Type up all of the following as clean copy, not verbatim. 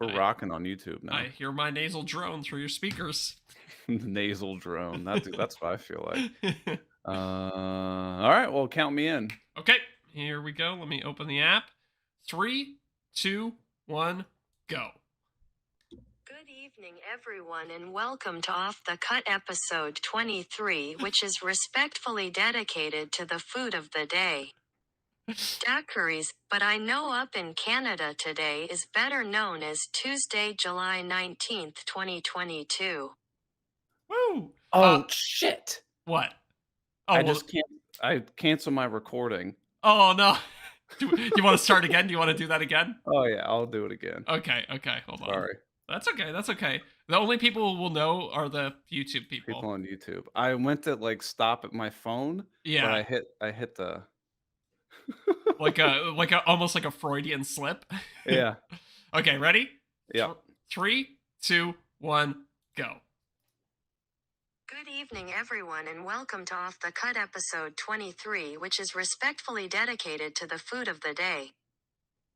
We're rocking on YouTube I now. hear my nasal drone through your speakers. The nasal drone. That's what I feel like. All right. Well, count me in. Okay, here we go. Let me open the app. Three, two, one, go. Good evening, everyone, and welcome to Off the Cut episode 23, which is respectfully dedicated to the food of the day. Daiquiris, but I know up in Canada today is better known as Tuesday, July 19th, 2022. Woo! Oh shit! What? I Oh well. just can't. I cancel my recording. Oh no. Do you want to start again? Do you want to do that again? Oh yeah, I'll do it again. Okay. Hold on. Sorry, That's okay. That's okay. The only people who will know are the YouTube people people. on YouTube. I went to like stop at my phone, but Yeah, I hit the. like a almost like a Freudian slip. Yeah. Okay, ready? Yeah. Three, two, one, go. Good evening, everyone, and welcome to Off the Cut episode 23, which is respectfully dedicated to the food of the day.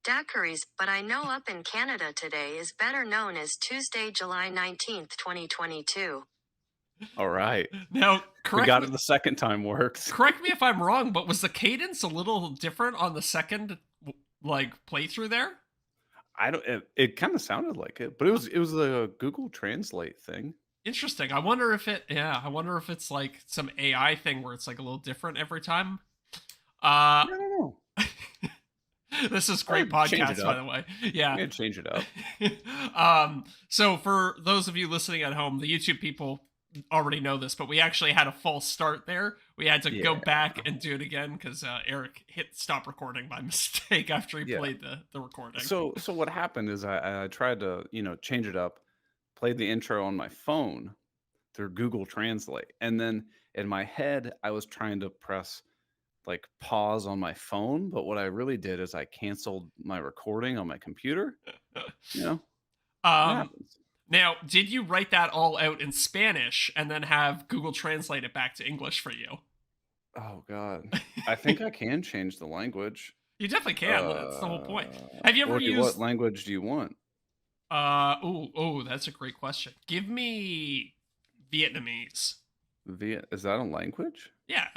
Daiquiris, but I know up in Canada today is better known as Tuesday, July 19th, 2022. All right. Now, We got it the second time works. correct me if I'm wrong, but was the cadence a little different on the second like playthrough there? I don't. It kind of sounded like it, but it was a Google Translate thing. Interesting. I wonder if I wonder if it's like some AI thing where it's like a little different every time. I don't know. This is great Change it podcast, by up. the way. Yeah. I'm gonna change it up. So for those of you listening at home, the YouTube people already know this, but we actually had a false start there. We had to go Yeah. back and do it again because Eric hit stop recording by mistake after he Yeah. played the recording. So what happened is I tried to change it up, played the intro on my phone through Google Translate, and then in my head I was trying to press like pause on my phone, but what I really did is I canceled my recording on my computer. You know, it um, happens. Now, did you write that all out in Spanish and then have Google translate it back to English for you? Oh God, I think I can change the language. You definitely can. That's the whole point. Have you ever What used language do you want? that's a great question. Give me Vietnamese. Is that a language? Yeah.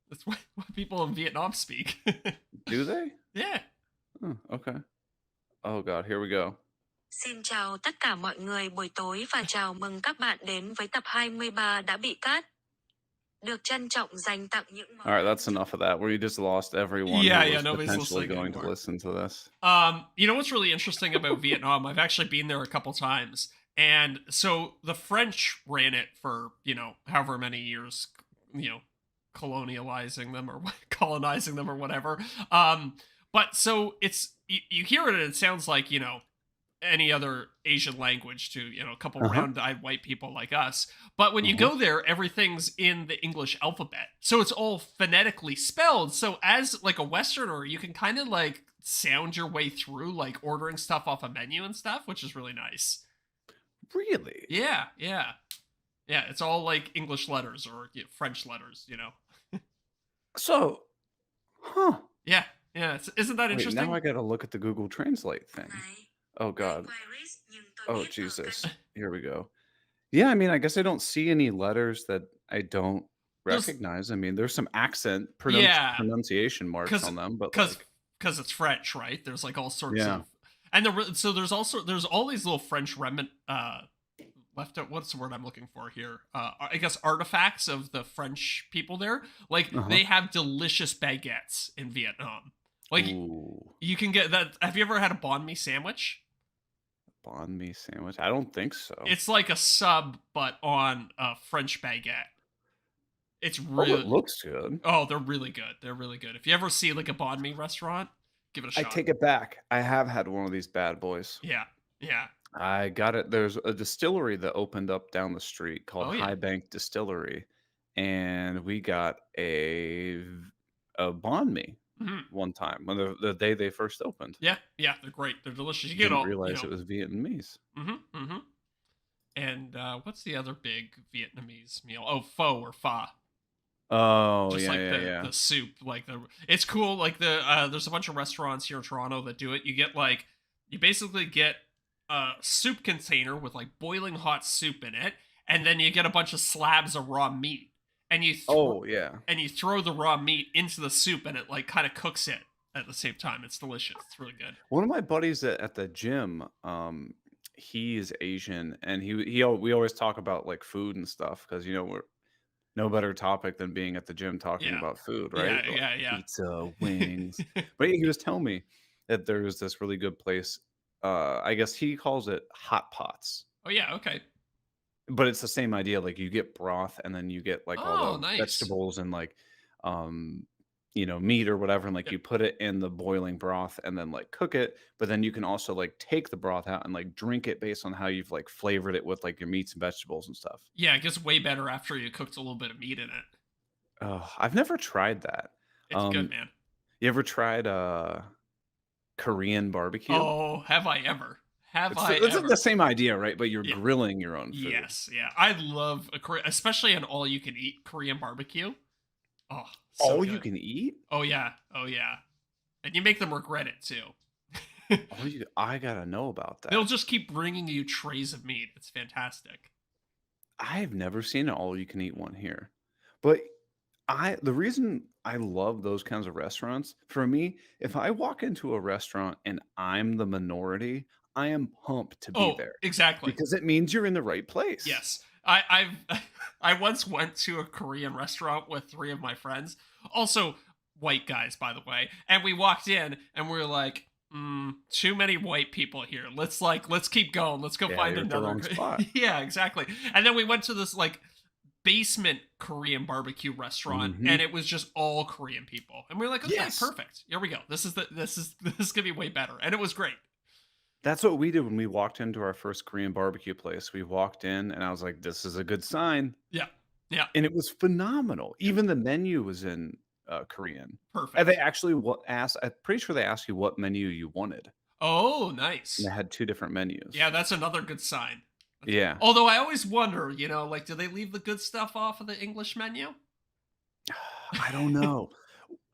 That's what people in Vietnam speak. Do they? Yeah. Oh, okay. Oh God, here we go. Xin chào tất cả mọi người buổi tối và chào mừng các bạn đến với tập 23 đã bị cắt. Được trân trọng dành tặng những món All right, that's enough of that. Where you just lost everyone Yeah, who yeah, was nobody's potentially listening going to anymore. listen to this. You know what's really interesting about Vietnam? I've actually been there a couple times. And so the French ran it for, however many years, colonializing them or colonizing them or whatever. But so you hear it and it sounds like, any other Asian language to, a couple Uh-huh. round-eyed white people like us. But when you Uh-huh. go there, everything's in the English alphabet. So it's all phonetically spelled. So as like a Westerner, you can kind of like sound your way through like ordering stuff off a menu and stuff, which is really nice. Really? Yeah. It's all like English letters or French letters, So, huh? Yeah. Isn't that Wait, interesting? now I got to look at the Google Translate thing. này. Oh God. Daiquiris, nhưng tôi Oh biết ở Jesus. các Here we go. Yeah, I mean, I guess I don't see any letters that I don't There's- recognize. I mean, there's some accent Yeah. pronunciation marks Because on them, but because like, because it's French, right? There's like all sorts Yeah. of, and so there's all these little French remnant left out. What's the word I'm looking for here? I guess artifacts of the French people there. Like Uh-huh. they have delicious baguettes in Vietnam. Like ooh, you can get that. Have you ever had a banh mi sandwich? banh mi sandwich. I don't think so. It's like a sub, but on a French baguette. It's Oh, really it looks good. Oh, they're really good. They're really good. If you ever see like a banh mi restaurant, give it a I shot. take it back. I have had one of these bad boys. Yeah. I got it. There's a distillery that opened up down the street called Oh, yeah. High Bank Distillery, and we got a banh mi Mhm. one time when the day they first opened. Yeah, they're great. They're delicious. You get Didn't all realize it was Vietnamese. Mm-hmm. And what's the other big Vietnamese meal? Oh, pho or pho. Oh Just yeah, like yeah. the soup. Like it's cool. Like there's a bunch of restaurants here in Toronto that do it. You basically get a soup container with like boiling hot soup in it, and then you get a bunch of slabs of raw meat, and Oh, yeah. you throw the raw meat into the soup, and it like kind of cooks it at the same time. It's delicious. It's really good. One of my buddies at the gym, he is Asian, and we always talk about, like, food and stuff because we're no better topic than being at the gym talking Yeah, about food, right? yeah, Like yeah, pizza, wings. yeah. But he was telling me that there's this really good place, I guess he calls it hot pots. Oh yeah, okay. But it's the same idea, like, you get broth, and then you get, like, all Oh, the nice. vegetables and, like, um, meat or whatever, and, like, Yep. you put it in the boiling broth and then, like, cook it, but then you can also, like, take the broth out and, like, drink it based on how you've, like, flavored it with, like, your meats and vegetables and stuff. Yeah, it gets way better after you cooked a little bit of meat in it. Oh, I've never tried that. It's good, Um, man. you ever tried, Korean barbecue? Oh, have I ever? Have It's I the ever? same idea, right? But you're Yeah. grilling your own food. Yes, yeah. I love a Korean, especially an all-you-can-eat Korean barbecue. Oh, so All you good. can eat? Oh yeah, oh yeah. And you make them regret it too. I gotta know about They'll that. just keep bringing you trays of meat. It's fantastic. I've never seen an all you can eat one here. But the reason I love those kinds of restaurants, for me, if I walk into a restaurant and I'm the minority, I am pumped to be Oh, there exactly. because it means you're in the right place. Yes. I've I once went to a Korean restaurant with three of my friends, also white guys, by the way, and we walked in and we were like, too many white people here. Let's keep going. Let's go Yeah, find you're at the another. wrong spot. Yeah, exactly. And then we went to this like basement Korean barbecue restaurant, and Mhm. it was just all Korean people. And we were like, okay, Yes. perfect. Here we go. This is gonna be way better. And it was great. That's what we did when we walked into our first Korean barbecue place. We walked in and I was like, "This is a good sign." Yeah. Yeah. And it was phenomenal. Yep. Even the menu was in, Korean. And they Perfect. actually asked I'm pretty sure they asked you what menu you wanted, Oh, and nice. they had 2 different menus. Yeah, that's another good sign. Yeah. Although I always wonder, like, do they leave the good stuff off of the English menu? I don't know.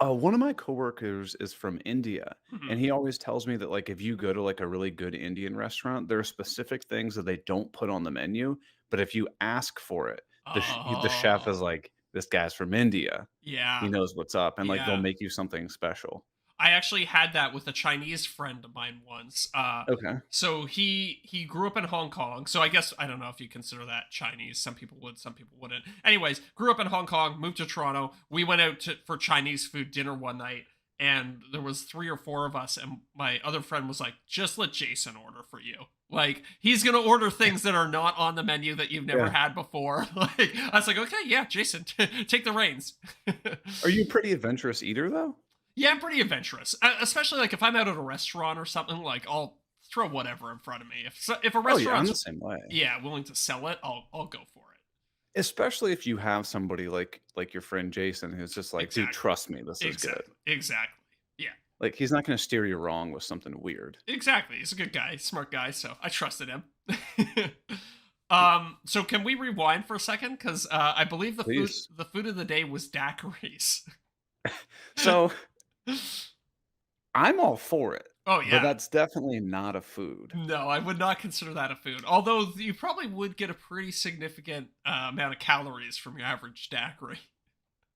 One of my coworkers is from India, Mhm. and he always tells me that, like, if you go to, like, a really good Indian restaurant, there are specific things that they don't put on the menu, but if you ask for it, the chef Oh, is like, "This guy's from India. He yeah, knows what's up," and, like, they'll yeah. make you something special. I actually had that with a Chinese friend of mine once. Okay. So he grew up in Hong Kong. So I guess I don't know if you consider that Chinese. Some people would, some people wouldn't. Anyways, grew up in Hong Kong, moved to Toronto. We went out for Chinese food dinner one night, and there was three or four of us, and my other friend was like, "Just let Jason order for you. Like he's gonna order things that are not on the menu that you've never Yeah. had before." Like I was like, "Okay, yeah, Jason, take the reins." Are you a pretty adventurous eater, though? Yeah, I'm pretty adventurous, especially like if I'm out at a restaurant or something. Like I'll throw whatever in front of me. If a Oh, yeah, I'm restaurant's the same way. willing to sell it, I'll go for it. Especially if you have somebody like your friend Jason who's just like, "Dude, Exactly, trust me, this is good." exactly. Yeah, Like, he's not gonna steer you wrong with something weird. exactly. He's a good guy, smart guy, so I trusted him. So can we rewind for a second? Because I believe Please. the food of the day was daiquiris. So, I'm all for it, Oh but yeah. that's definitely not a food. No, I would not consider that a food. Although you probably would get a pretty significant amount of calories from your average daiquiri.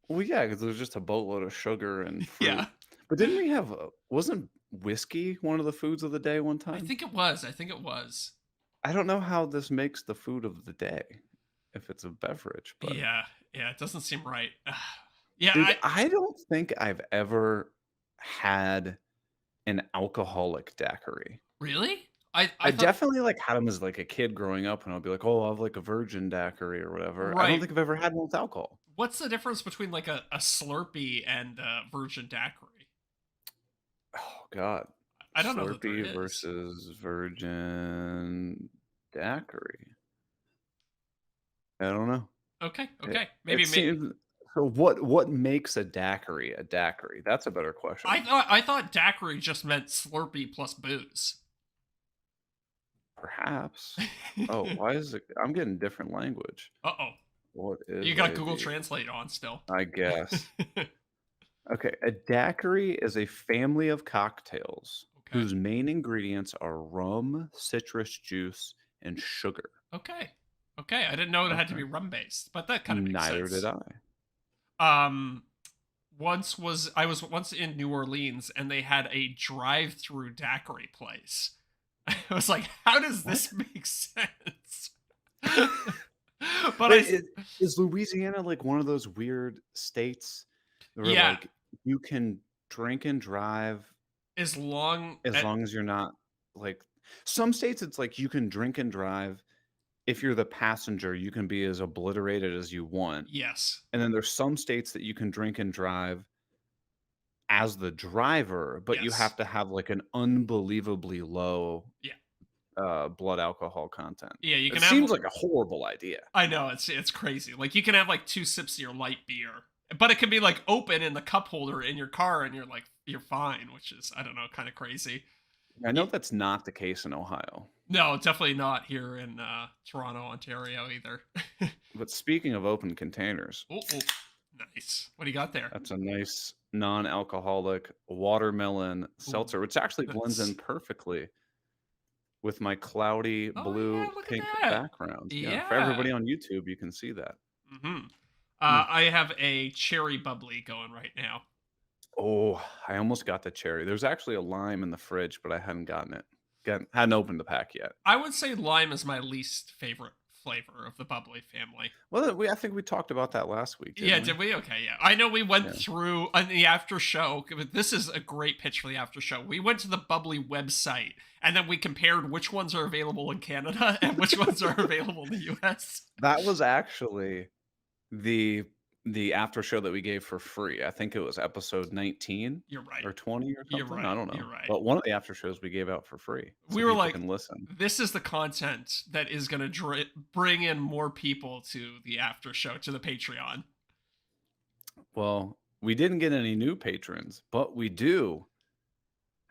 Well, yeah, because there's just a boatload of sugar and Yeah, fruit. But didn't we have wasn't whiskey one of the foods of the day one I time? think it was. I think it was. I don't know how this makes the food of the day if it's a beverage, but Yeah, yeah. It doesn't seem right. Yeah, dude, I don't think I've ever had an alcoholic daiquiri. really. I I thought definitely, like, had them as, like, a kid growing up, and I'll be like, "Oh, I'll have, like, a virgin daiquiri or whatever." I don't right. think I've ever had one with alcohol. What's the difference between like a Slurpee and a virgin daiquiri? Oh god. I don't know that there Slurpee is. versus virgin daiquiri. I don't know. Okay, It okay. it seems so what makes a daiquiri? That's a better question. I thought daiquiri just meant Slurpee plus booze. Perhaps. Oh, why is it I'm getting different language. Uh oh. What You is got a Google d Translate on still. I guess. Okay, a daiquiri is a family of cocktails Okay. whose main ingredients are rum, citrus juice, and sugar. Okay. Okay. I didn't know it had to Okay. be rum based, but that kind of makes Neither did sense. I. Um, I was once in New Orleans and they had a drive-through daiquiri place. I was like, how does What? this make sense? but Wait, is Louisiana like one of those weird states where yeah, like you can drink and drive as long as as, long as you're not like some states it's like you can drink and drive if you're the passenger, you can be as obliterated as you want. yes, And then there's some states that you can drink and drive as the driver, but you yes, have to have like an unbelievably low yeah, blood alcohol content. yeah. You It can have. seems like a horrible idea. I know it's crazy. Like you can have like two sips of your light beer, but it can be like open in the cup holder in your car, and you're fine, which is I don't know, kind of crazy. I know Y- that's not the case in Ohio. No, definitely not here in Toronto, Ontario either. But speaking of open containers, Oh, oh, nice. What do you got there? that's a nice non-alcoholic watermelon Ooh, seltzer, which actually blends in nice. perfectly with my cloudy Oh yeah, blue look at pink that. background. Yeah, for Yeah. everybody on YouTube, you can see that. hmm Mm. I have a cherry bubbly going right now. Oh, I almost got the cherry. There's actually a lime in the fridge, but I hadn't gotten it. Hadn't opened the pack yet. I would say lime is my least favorite flavor of the bubbly family. Well, I think we talked about that last week, Yeah, didn't we? did we? Okay, yeah. I know we went Yeah. through on the after show, but this is a great pitch for the after show. We went to the bubbly website and then we compared which ones are available in Canada and which ones are available in the US. That was actually the after show that we gave for free. I think it was episode 19 You're right. or 20 or You're something. I right. don't You're know. right. But one of the after shows we gave out for free so We were people like, can listen. this is the content that is going to bring in more people to the after show, to the Patreon. Well, we didn't get any new patrons, but we do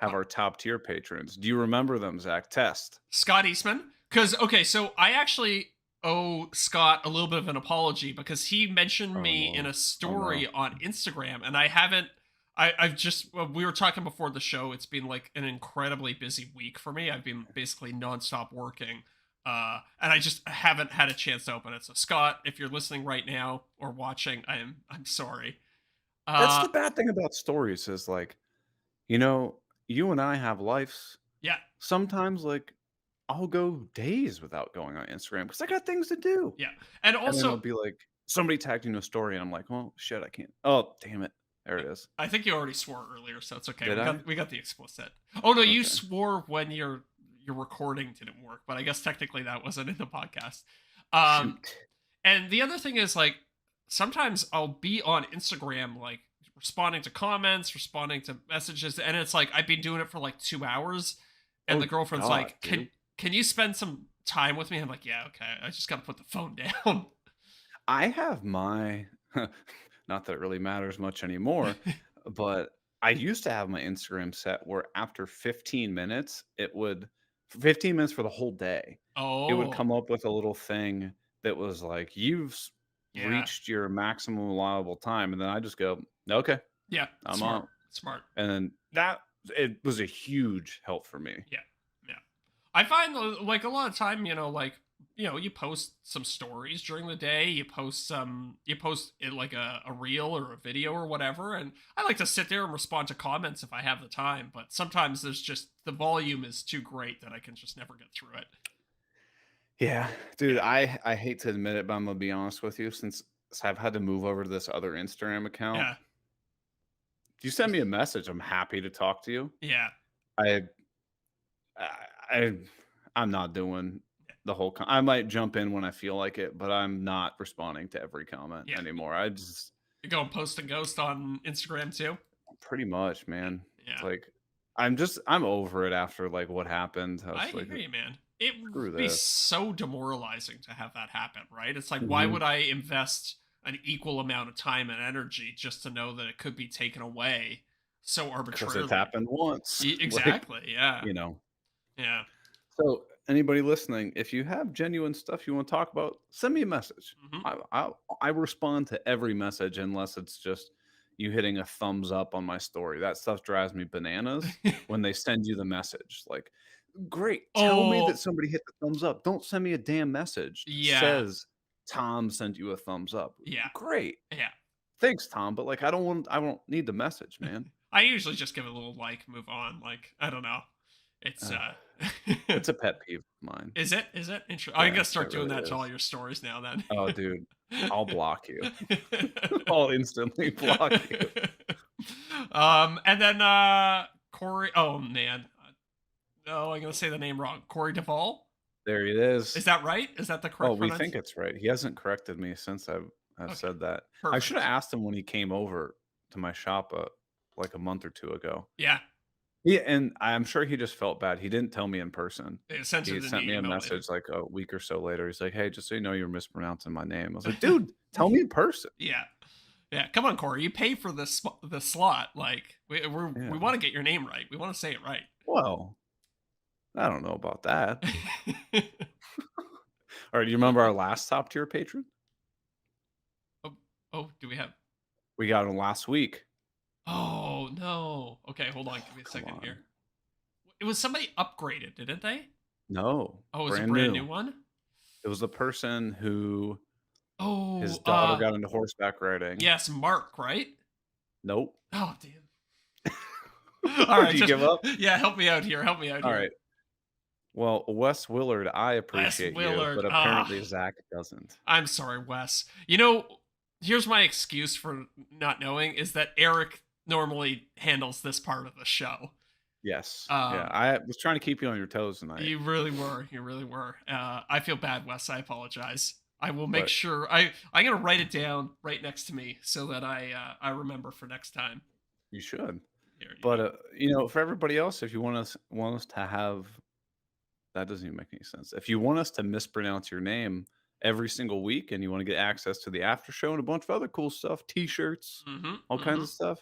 Uh, have our top tier patrons. Do you remember them, Zach? Test. Scott Eastman. Because, okay, so I actually owe Scott a little bit of an apology because he mentioned Oh me in no. a Oh no. story on Instagram and I haven't. I've just, well, we were talking before the show. It's been like an incredibly busy week for me. I've been basically nonstop working. And I just haven't had a chance to open it. So, Scott, if you're listening right now or watching, I'm sorry. That's Uh, the bad thing about stories is like, you know, you and I have lives. yeah, Sometimes like I'll go days without going on Instagram because I got things to do. yeah. And And then also, it'll be like somebody tagged you in a story and I'm like, "Oh, shit, I can't. Oh, damn it. There it is." I think you already swore earlier, so it's okay. Did I? We got the explicit. Oh no, you Okay. swore when your recording didn't work, but I guess technically that wasn't in the podcast. Um, Shoot. and the other thing is like sometimes I'll be on Instagram like responding to comments, responding to messages, and it's like I've been doing it for like 2 hours, and Oh the girlfriend's god, like, dude. can you spend some time with me?" I'm like, "Yeah, okay. I just gotta put the phone down." I have my not that it really matters much anymore, but I used to have my Instagram set where after 15 minutes, 15 minutes for the whole day, it would Oh, come up with a little thing that was like, "You've yeah, reached your maximum allowable time." And then I just go, "Okay, yeah. I'm Smart, out." smart. And then it was a huge help for me. Yeah, yeah. I find like a lot of time, like you post some stories during the day. You post it like a reel or a video or whatever, and I like to sit there and respond to comments if I have the time. But sometimes there's just the volume is too great that I can just never get through it. Yeah, dude, Yeah, I hate to admit it, but I'm gonna be honest with you. Since I've had to move over to this other Instagram account, yeah, if you send me a message, I'm happy to talk to you. yeah, I I I- I'm not doing the whole I might jump in when I feel like it, but I'm not responding to every comment yeah. anymore. I just You go and post and ghost on Instagram too. pretty much, man. It's Yeah. like I'm over it after like what happened. I I was like, hear you, man. It screw would be this. so demoralizing to have that happen, right? It's like, why Mhm. would I invest an equal amount of time and energy just to know that it could be taken away so 'Cause it's arbitrarily? happened once. Like, Exactly. Yeah. you know. Yeah. So, anybody listening, if you have genuine stuff you want to talk about, send me a message. hmm I respond to every message unless it's just, you hitting a thumbs up on my story. That stuff drives me bananas when they send you the message. Like, great, tell me that Oh, somebody hit the thumbs up. Don't send me a damn message that yeah, says Tom sent you a thumbs up. yeah, Great. yeah. Thanks, Tom, but like I don't need the message, man. I usually just give it a little like, move on. Like, I don't know. It's Ugh, it's a pet peeve of mine. is it? Is it? I'm Yeah, gonna start it doing really that to all is. your stories now then. Oh, dude, I'll block you. I'll instantly block you. And then Corey. Oh man. Oh, I'm gonna say the name wrong. Corey Duvall. There it is. Is that right? Is that the Oh, correct we think pronunciation? it's right. He hasn't corrected me since I've Okay, said that. I should have perfect. asked him when he came over to my shop, like a month or 2 ago. Yeah, Yeah, and I'm sure he just felt bad. He didn't tell me in person. they sent He it in the sent me a email later. message like a week or so later. He's like, "Hey, just so you know, you're mispronouncing my name." I was like, "Dude, tell me in person." Yeah, yeah. Come on, Corey. You pay for the slot. Like we Yeah. want to get your name right. We want to say it right. Well, I don't know about that. All right, do you remember our last top tier patron? oh, oh, do we have? We got him last week. Oh no. Okay, hold on. Give me a Come second here. on. It was somebody upgraded, didn't they? No, Oh, it was a brand brand new new. one. It was the person who his Oh, daughter got into horseback riding. yes, Mark, right? Nope. Oh, damn. All right, Do you just give up? yeah, help me out here. Help me out All here. right. Well, Wes Willard, I Wes appreciate you, Willard. but apparently Zach doesn't. I'm sorry, Wes. You know, here's my excuse for not knowing is that Eric normally handles this part of the show. Yes. Yeah. Um, I was trying to keep you on your toes tonight, you really were. You really were. I feel bad, Wes. I apologize. I will make but sure. I'm gonna write it down right next to me so that I remember for next time. you should. Here you But go. for everybody else, if you want us to have that doesn't even make any sense. If you want us to mispronounce your name every single week and you want to get access to the after show and a bunch of other cool stuff, t-shirts, Mm-hmm. all kinds Mm-hmm. of stuff,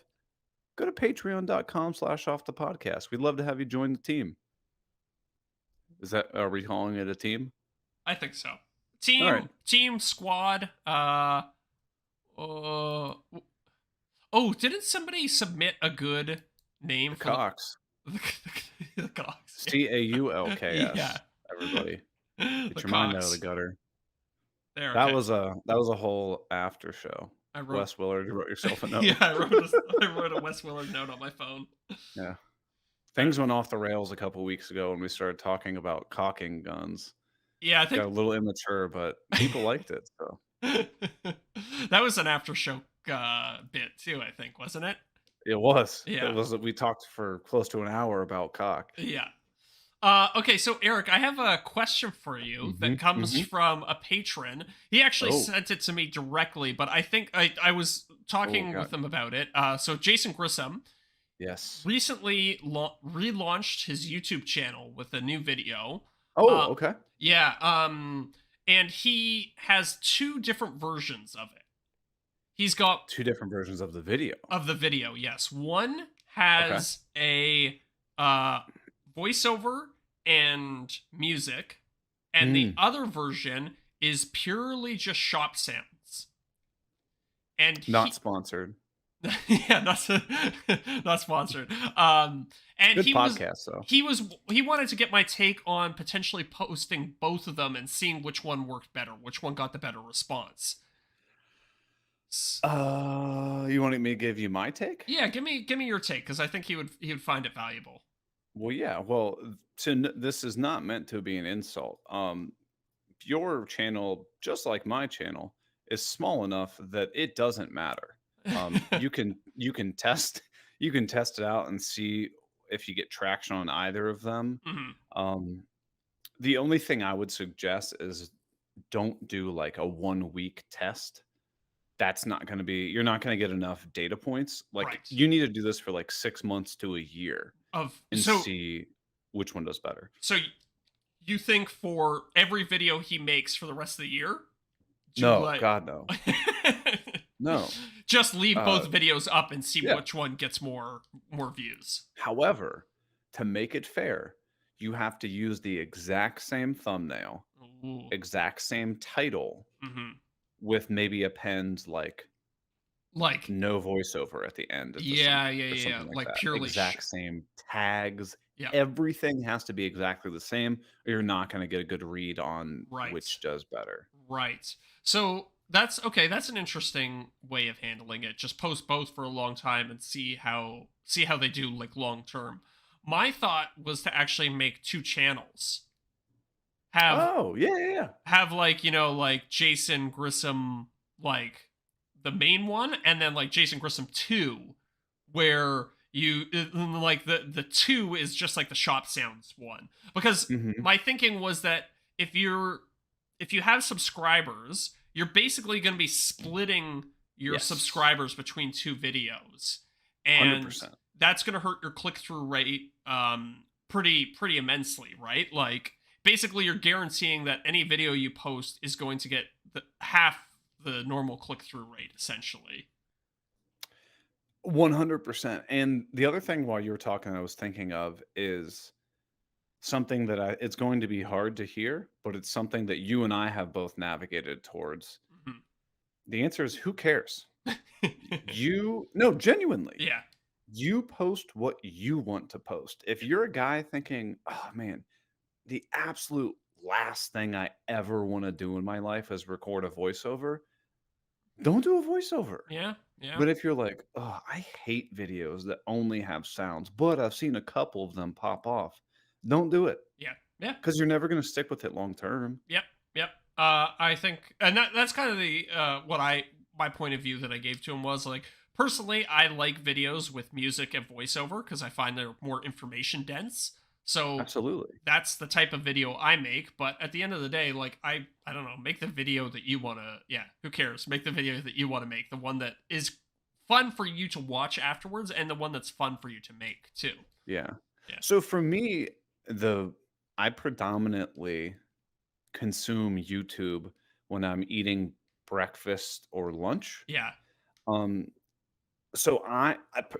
go to patreon.com/off the podcast. We'd love to have you join the team. Are we calling it a team? I think so. All right. Team squad. Uh, oh, didn't somebody submit a good name The for Cox. the Cox? CAULKS. Yeah. Everybody. Get The your mind out of Cox. the gutter. There. That Okay. was a whole after show. I wrote. Wes Willard, you wrote yourself a note. Yeah, I wrote a Wes Willard note on my phone. Yeah. Things went off the rails a couple weeks ago when we started talking about cocking guns. Yeah, I Got a think little immature, but people liked it. So that was an after show bit too. I think wasn't it? it was. Yeah. It was. We talked for close to an hour about cock. Yeah. Okay, so Eric, I have a question for you that comes from a patron. He actually Oh. sent it to me directly, but I think I was talking God. with him about it. So Jason Grissom Yes. recently relaunched his YouTube channel with a new video. Oh, okay. Yeah, and he has two different versions of it. He's got Two different versions of the video. yes. One has a voiceover and music, and the other version is purely just shop sounds. And Not sponsored. yeah, not sponsored. And Good podcast, though. he wanted to get my take on potentially posting both of them and seeing which one worked better, which one got the better response. You wanted me to give you my take? Yeah, give me your take because I think he would find it valuable. Well, yeah. Well, this is not meant to be an insult. Your channel, just like my channel, is small enough that it doesn't matter. You can test it out and see if you get traction on either of them. Mhm. The only thing I would suggest is don't do like a 1 week test. That's not going to be, you're not going to get enough data points. Like Right. you need to do this for like 6 months to a year and see which one does better. So you think for every video he makes for the rest of the year? God, no. No. Just leave both videos up and see yeah. which one gets more views. However, to make it fair, you have to use the exact same thumbnail, Ooh. exact same title, Mhm. with maybe append like Like, no voiceover at the end of the song yeah, yeah, or yeah, yeah, something like like that. purely Exact same tags. yeah, Everything has to be exactly the same, or you're not going to get a good read on right. which does better. Right. So that's okay. That's an interesting way of handling it. Just post both for a long time and see how they do like long term. My thought was to actually make two channels. Have Oh, yeah, yeah, yeah. have like like Jason Grissom, like the main one, and then like Jason Grissom 2, where like the 2 is just like the shop sounds one. Because Mhm. my thinking was that if you're if you have subscribers, you're basically going to be splitting your Yes. subscribers between two videos, and 100%. that's going to hurt your click-through rate pretty immensely, right? Like, basically you're guaranteeing that any video you post is going to get half the normal click-through rate, essentially. 100%. And the other thing while you were talking, I was thinking of is something that it's going to be hard to hear, but it's something that you and I have both navigated towards. The answer is who cares? Mhm. No, genuinely. Yeah. You post what you want to post. If you're a guy thinking, "Oh man, the absolute last thing I ever want to do in my life is record a voiceover," don't do a voiceover. Yeah. Yeah. But if you're like, "Oh, I hate videos that only have sounds, but I've seen a couple of them pop off," don't do it Yeah. Yeah. because you're never going to stick with it long term. Yep. Yep. I think, and that's kind of the what I my point of view that I gave to him was like, personally, I like videos with music and voiceover because I find they're more information dense. So Absolutely. that's the type of video I make. But at the end of the day, like, I don't know, make the video that you want to. Yeah, who cares? Make the video that you want to make, the one that is fun for you to watch afterwards, and the one that's fun for you to make too. Yeah. Yeah. So for me, the I predominantly consume YouTube when I'm eating breakfast or lunch. Yeah. Um, so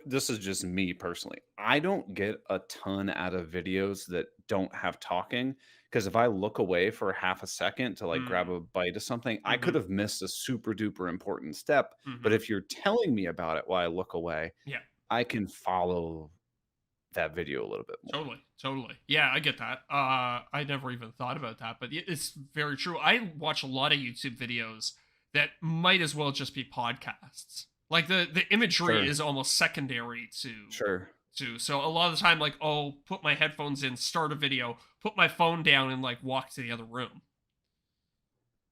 this is just me personally. I don't get a ton out of videos that don't have talking because if I look away for half a second to like grab Mm, a bite of something, I could hmm. have missed a super duper important step. But Hmm. if you're telling me about it while I look away, Yeah. I can follow that video a little bit more. Totally, totally. Yeah, I get that. I never even thought about that, but it's very true. I watch a lot of YouTube videos that might as well just be podcasts. Like, the imagery Sure. is almost secondary Sure. to. So a lot of the time, like, I'll put my headphones in, start a video, put my phone down, and like walk to the other room.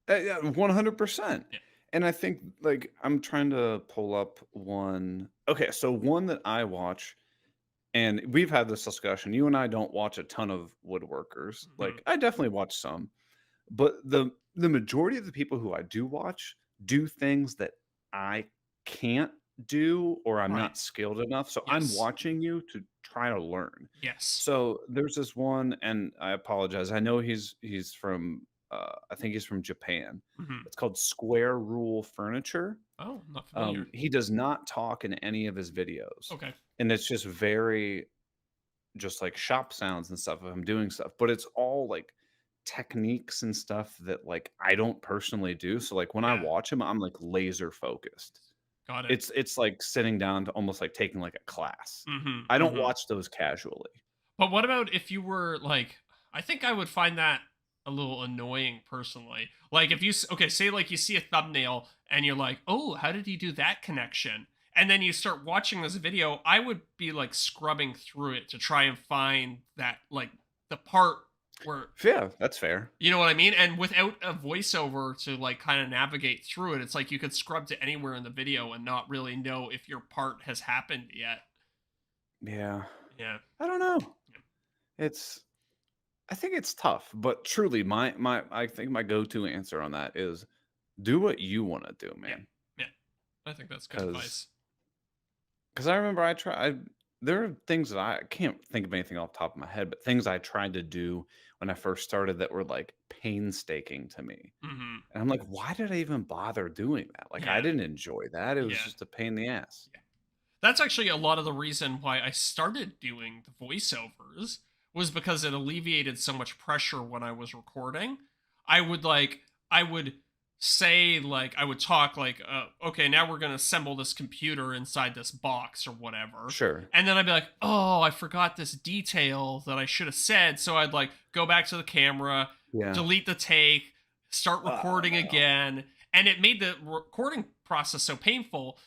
Yeah, 100%. Yeah. And I think, like, I'm trying to pull up one. Okay, so one that I watch, and we've had this discussion. You and I don't watch a ton of woodworkers. Hmm. Like, I definitely watch some, but the majority of the people who I do watch do things that I can't do or I'm Right. not skilled enough. So I'm Yes. watching you to try to learn. Yes. So there's this one, and I apologize. I know he's from I think he's from Japan. Hmm. It's called Square Rule Furniture. Oh, not familiar. He does not talk in any of his videos, Okay. and it's just very just like shop sounds and stuff of him doing stuff. But it's all like techniques and stuff that like I don't personally do. So like when I Yeah. watch him, I'm like laser focused. Got it. It's like sitting down to almost like taking like a class. Hmm. I don't Hmm. watch those casually. But what about if you were like, I think I would find that a little annoying personally. Like, if okay, say like you see a thumbnail and you're like, "Oh, how did he do that connection?" And then you start watching this video, I would be like scrubbing through it to try and find that, like, the part where, Yeah, that's fair. you know what I mean? And without a voiceover to like kind of navigate through it, it's like you could scrub to anywhere in the video and not really know if your part has happened yet. Yeah. Yeah. I don't know. It's I think it's tough, but truly my I think my go-to answer on that is do what you want to do, Yeah. man. Yeah. I think that's good Cuz advice. cuz I remember there are things that I can't think of anything off the top of my head, but things I tried to do when I first started that were like painstaking to me. Hmm. And I'm like, why did I even bother doing that? Like I Yeah. didn't enjoy that. It was Yeah. just a pain in the ass. Yeah. That's actually a lot of the reason why I started doing the voiceovers, was because it alleviated so much pressure when I was recording. I would say like I would talk like, okay, now we're gonna assemble this computer inside this box or whatever. Sure. And then I'd be like, oh, I forgot this detail that I should have said. So I'd like go back to the camera, Yeah. delete the take, start Oh, recording no. again. And it made the recording process so painful.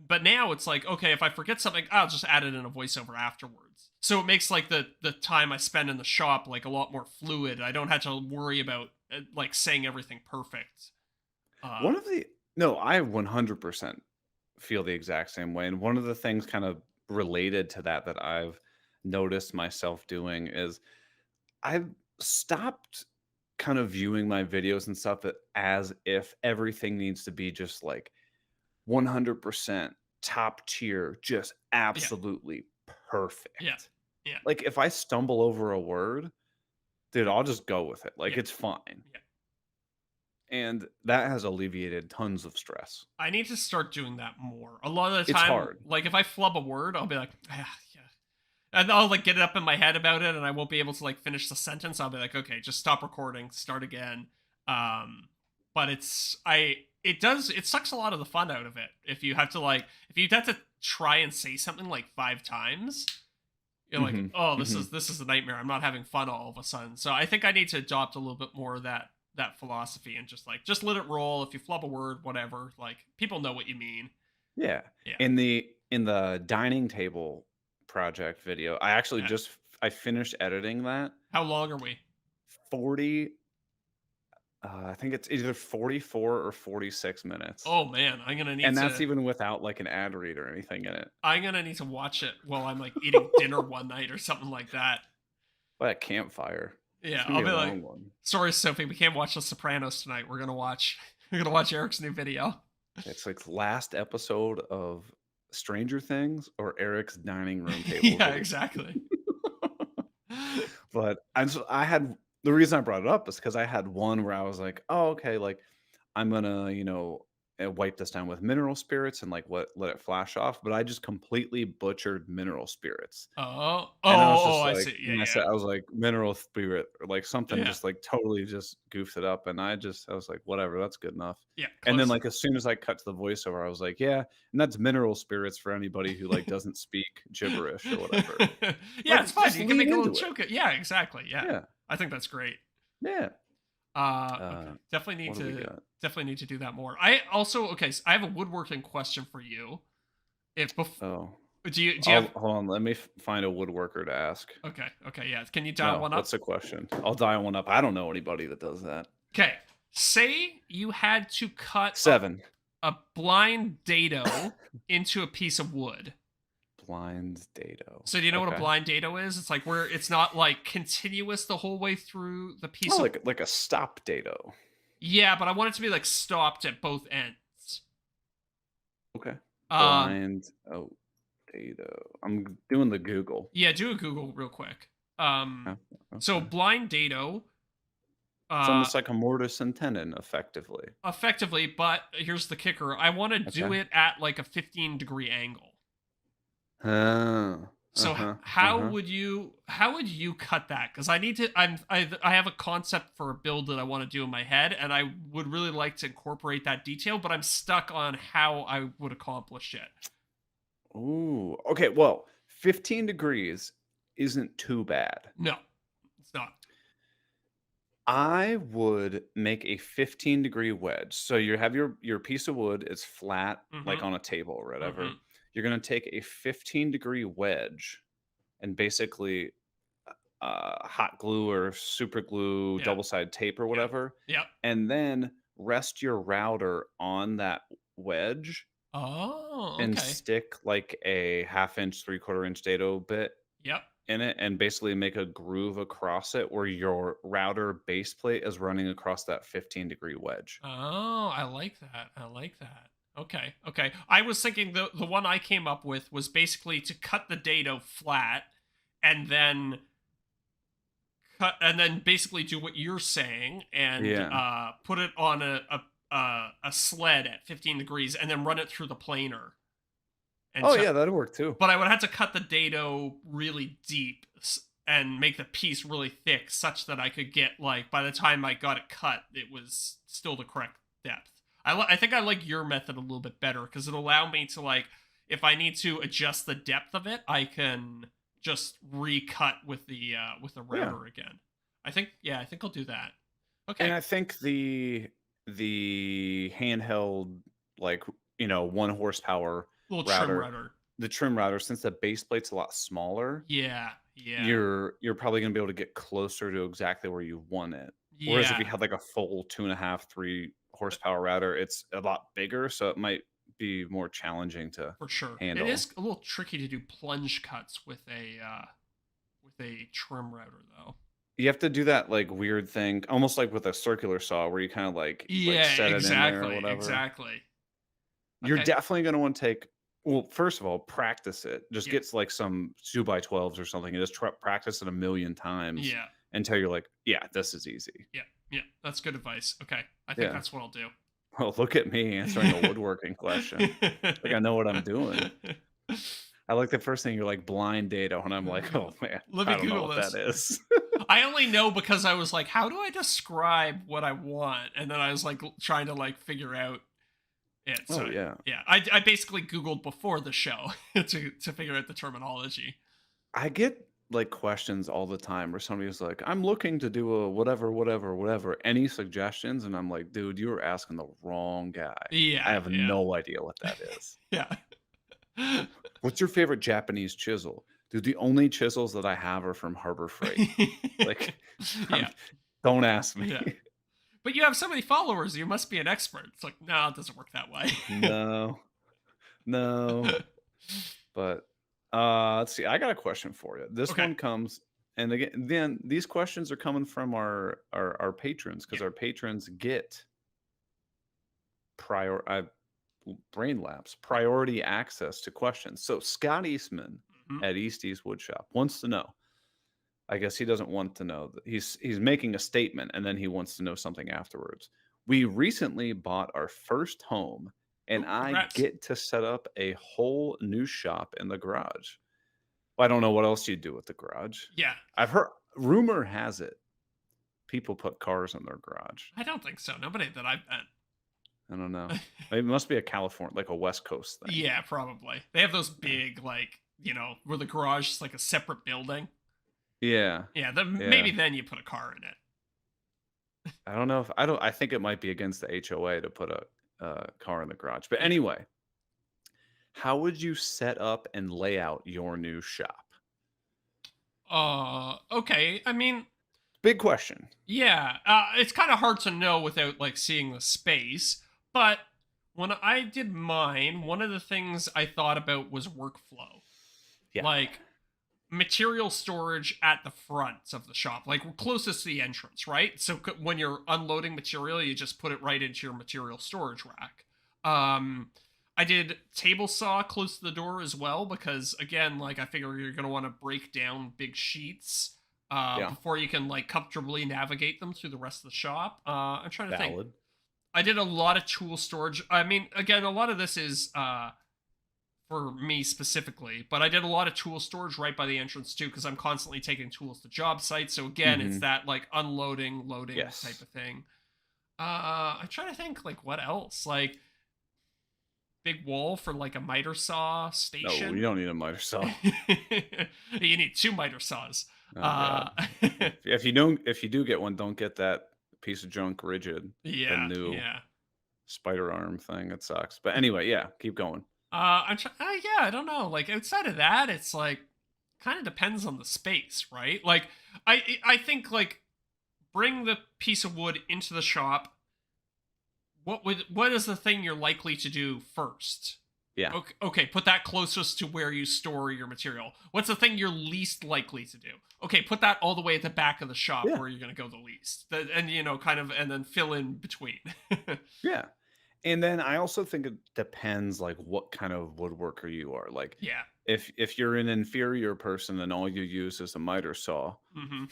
But now it's like, okay, if I forget something, I'll just add it in a voiceover afterwards. So it makes like the time I spend in the shop like a lot more fluid. I don't have to worry about like saying everything perfect. One of the No, I 100% feel the exact same way, and one of the things kind of related to that that I've noticed myself doing is I've stopped kind of viewing my videos and stuff as if everything needs to be just like 100% top tier, just Yeah, absolutely yeah, perfect. yeah, Like if I stumble over a word, dude, I'll just go with it. Like yeah, it's fine. yeah. And that has alleviated tons of stress. I need to start doing that more. A lot of the It's time, hard. like if I flub a word, I'll be like, ah, yeah. And I'll like get it up in my head about it and I won't be able to like finish the sentence. I'll be like, okay, just stop recording, start again. Um, but it sucks a lot of the fun out of it. If you have to try and say something like 5 times, you're like, Mhm. oh, this Mhm. is this is a nightmare. I'm not having fun all of a sudden. So I think I need to adopt a little bit more of that philosophy and just let it roll. If you flub a word, whatever, like people know what you mean. Yeah. Yeah. In the dining table project video, I actually Yeah. I finished editing that. How long are we? 40 I think it's either 44 or 46 minutes. Oh man, And that's even without like an ad read or anything in it. I'm gonna need to watch it while I'm like eating dinner one night or something like that. But at campfire. It's Yeah, gonna I'll be be a like, long one. sorry, Sophie, we can't watch The Sopranos tonight. We're gonna watch Eric's new video. It's like last episode of Stranger Things or Eric's dining room table Yeah, video. exactly. But I had the reason I brought it up is because I had one where I was like, "Oh, okay, like I'm gonna, wipe this down with mineral spirits and like let it flash off." But I just completely butchered mineral spirits, and I was just I like, see. Yeah, and yeah, I was like mineral spirit or like something, yeah, just like totally just goofed it up, and I was like, whatever, that's good enough. yeah. And then Close. like as soon as I cut to the voiceover, I was like, yeah, and that's mineral spirits for anybody who like doesn't speak gibberish or whatever. Yeah, Like it's fine. just You can lean make a little into it. joke. Yeah, exactly. Yeah, Yeah, I think that's great. yeah. Okay. Uh, what do we got? Definitely need to do that more. I also okay. So I have a woodworking question for you. If Oh, do you I'll have hold on. Let me find a woodworker to ask. okay, yeah. Can you dial No, one what's up? the question? I'll dial one up. I don't know anybody that does that. Okay. Say you had to cut 7. a blind dado into a piece of wood. Blind dado. So do you know what a Okay. blind dado is? It's like where it's not like continuous the whole way through the piece Oh, of like a stop dado. yeah, but I want it to be like stopped at both ends. Okay. Um, Blind dado. I'm doing the Google. yeah, do a Google real quick. Oh, So okay. blind dado, It's uh, almost like a mortise and tenon, effectively. effectively, but here's the kicker: I want to do Okay. it at like a 15-degree angle. Oh. So Uh-huh. how Uh-huh. would you cut that? Because I have a concept for a build that I want to do in my head, and I would really like to incorporate that detail, but I'm stuck on how I would accomplish it. Ooh. Okay, well, 15 degrees isn't too bad. No, it's not. I would make a 15-degree wedge. So you have your piece of wood, it's flat, like Mm-hmm. on a table or whatever. Mm-hmm. You're gonna take a 15-degree wedge and basically hot glue or super glue, Yeah. double-sided tape or Yep. whatever, Yep. and then rest your router on that wedge Oh, and okay. stick like a half-inch, three-quarter-inch dado bit Yep. in it and basically make a groove across it where your router base plate is running across that 15-degree wedge. Oh, I like that. I like that. Okay. Okay. I was thinking the one I came up with was basically to cut the dado flat and then basically do what you're saying and Yeah. put it on a sled at 15 degrees and then run it through the planer. And Oh, so yeah, that'd work too. but I would have to cut the dado really deep and make the piece really thick such that I could get like by the time I got it cut, it was still the correct depth. I think I like your method a little bit better because it'll allow me to like if I need to adjust the depth of it, I can just recut with the Yeah. router again. I think I'll do that. And Okay. I think the handheld, like, 1 horsepower Little trim router, router. the trim router, since the base plate's a lot smaller, Yeah. Yeah. you're probably gonna be able to get closer to exactly where you want it. Whereas if Yeah. you had, like, a full 2.5, 3 horsepower router, it's a lot bigger, so it might be more challenging to For sure. It handle. is a little tricky to do plunge cuts with a trim router though. You have to do that, like, weird thing, almost like with a circular saw where you kinda, like, Yeah, set it in there or exactly. whatever. Exactly. You're Okay. definitely gonna wanna take, well, first of all, practice it. Just Yeah. get, like, some 2 by 12s or something and just practice it a million times Yeah. until you're like, "Yeah, this is easy." Yeah. Yeah. That's good advice. Okay. I think Yeah. that's what I'll do. Well, look at me answering a woodworking question. Like, I know what I'm doing. I like the first thing you're like, blind data, when I'm like, "Oh, man, Let me I don't know Google what that this. is." I only know because I was like, how do I describe what I want? And then I was like trying to like figure out it. Oh, So yeah. yeah, I basically Googled before the show to figure out the terminology. I get, like, questions all the time where somebody's like, "I'm looking to do a whatever, whatever, whatever. Any suggestions?" And I'm like, "Dude, you are asking the wrong guy. I Yeah, have yeah, no idea what that is." yeah. What's your favorite Japanese chisel? Dude, the only chisels that I have are from Harbor Freight. Like, I'm Yeah, don't ask me. yeah. But you have so many followers, you must be an expert. It's like, no, it doesn't work that way. No, no. But, let's see, I got a question for you. This Okay. one comes, and again, then these questions are coming from our patrons, Yeah. because our patrons get prior brain lapse, priority access to questions. So Scott Eastman Mhm. at East Woodshop wants to know. I guess he doesn't want to know that he's making a statement and then he wants to know something afterwards. We recently bought our first home and Ooh, I congrats. get to set up a whole new shop in the garage. Well, I don't know what else you do with the garage. Yeah. I've heard, rumor has it, people put cars in their garage. I don't think so. Nobody that I've I don't know. met. Maybe it must be a California, like a West Coast thing. Yeah, probably. They have those Yeah. big, like, where the garage is like a separate building. Yeah. Yeah, Yeah. maybe then you put a car in it. I don't know if I don't. I think it might be against the HOA to put a car in the garage. But anyway, how would you set up and lay out your new shop? Okay. I mean, Big question. yeah, it's kind of hard to know without like seeing the space. But when I did mine, one of the things I thought about was workflow. Yeah. Like material storage at the front of the shop, like closest to the entrance, right? So when you're unloading material, you just put it right into your material storage rack. I did table saw close to the door as well because again, like I figure you're gonna want to break down big sheets Yeah. before you can like comfortably navigate them through the rest of the shop. I'm trying to think. Valid. I did a lot of tool storage. I mean, again, a lot of this is for me specifically, but I did a lot of tool storage right by the entrance too because I'm constantly taking tools to job sites. So again, it's Hmm. that like unloading, loading type Yes. of thing. I'm trying to think like what else, like big wall for like a miter saw No, you station. don't need a miter saw. You need two miter saws. Oh Uh, god. If you do get one, don't get that piece of junk rigid. The yeah, new yeah. spider arm thing. It sucks. But anyway, yeah, keep going. I'm trying. Yeah, I don't know. Like outside of that, it's like kind of depends on the space, right? Like I think like bring the piece of wood into the shop. What is the thing you're likely to do first? Yeah. Okay, put that closest to where you store your material. What's the thing you're least likely to do? Okay, put that all the way at the back of the shop Yeah. where you're going to go the least. And kind of and then fill in between. Yeah. And then I also think it depends, like, what kind of woodworker you are. Like, Yeah. if you're an inferior person and all you use is a miter saw, Mhm.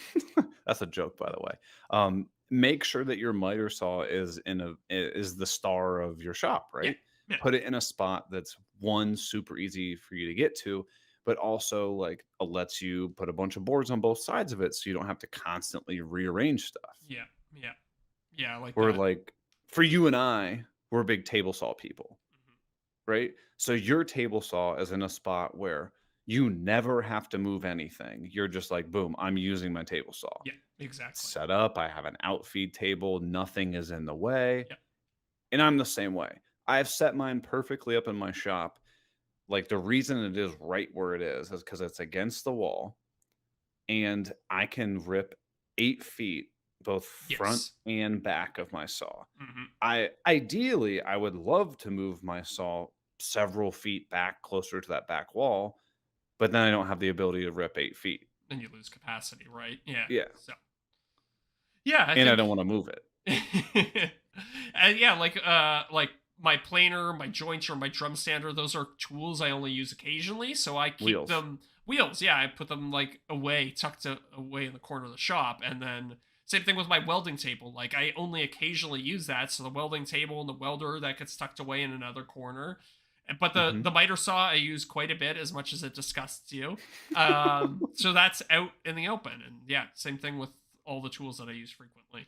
that's a joke, by the way. Make sure that your miter saw is the star of your shop, Yeah. right? Yeah. Put it in a spot that's, one, super easy for you to get to, but also like lets you put a bunch of boards on both sides of it, so you don't have to constantly rearrange stuff. Yeah. Yeah. Yeah, I like Or that. like, for you and I, we're big table saw people, right? So your table saw is in a spot where you never have to move anything. You're just like, boom, I'm using my table saw. Yeah, exactly. Set up. I have an outfeed table. Nothing is in the way. Yeah. And I'm the same way. I've set mine perfectly up in my shop. Like the reason it is right where it is because it's against the wall and I can rip 8 feet both front Yes. and back of my saw. Hmm. I would love to move my saw several feet back closer to that back wall, but then I don't have the ability to rip 8 feet. And you lose capacity, right? Yeah. Yeah. So yeah, I And I think don't want to move it. and yeah, like my planer, my jointer, my drum sander, those are tools I only use occasionally, so I keep Wheels. them wheels. Yeah, I put them like away, away in the corner of the shop, and then same thing with my welding table. Like I only occasionally use that, so the welding table and the welder that gets tucked away in another corner. But the Mhm. the miter saw I use quite a bit, as much as it disgusts you. So that's out in the open, and yeah, same thing with all the tools that I use frequently.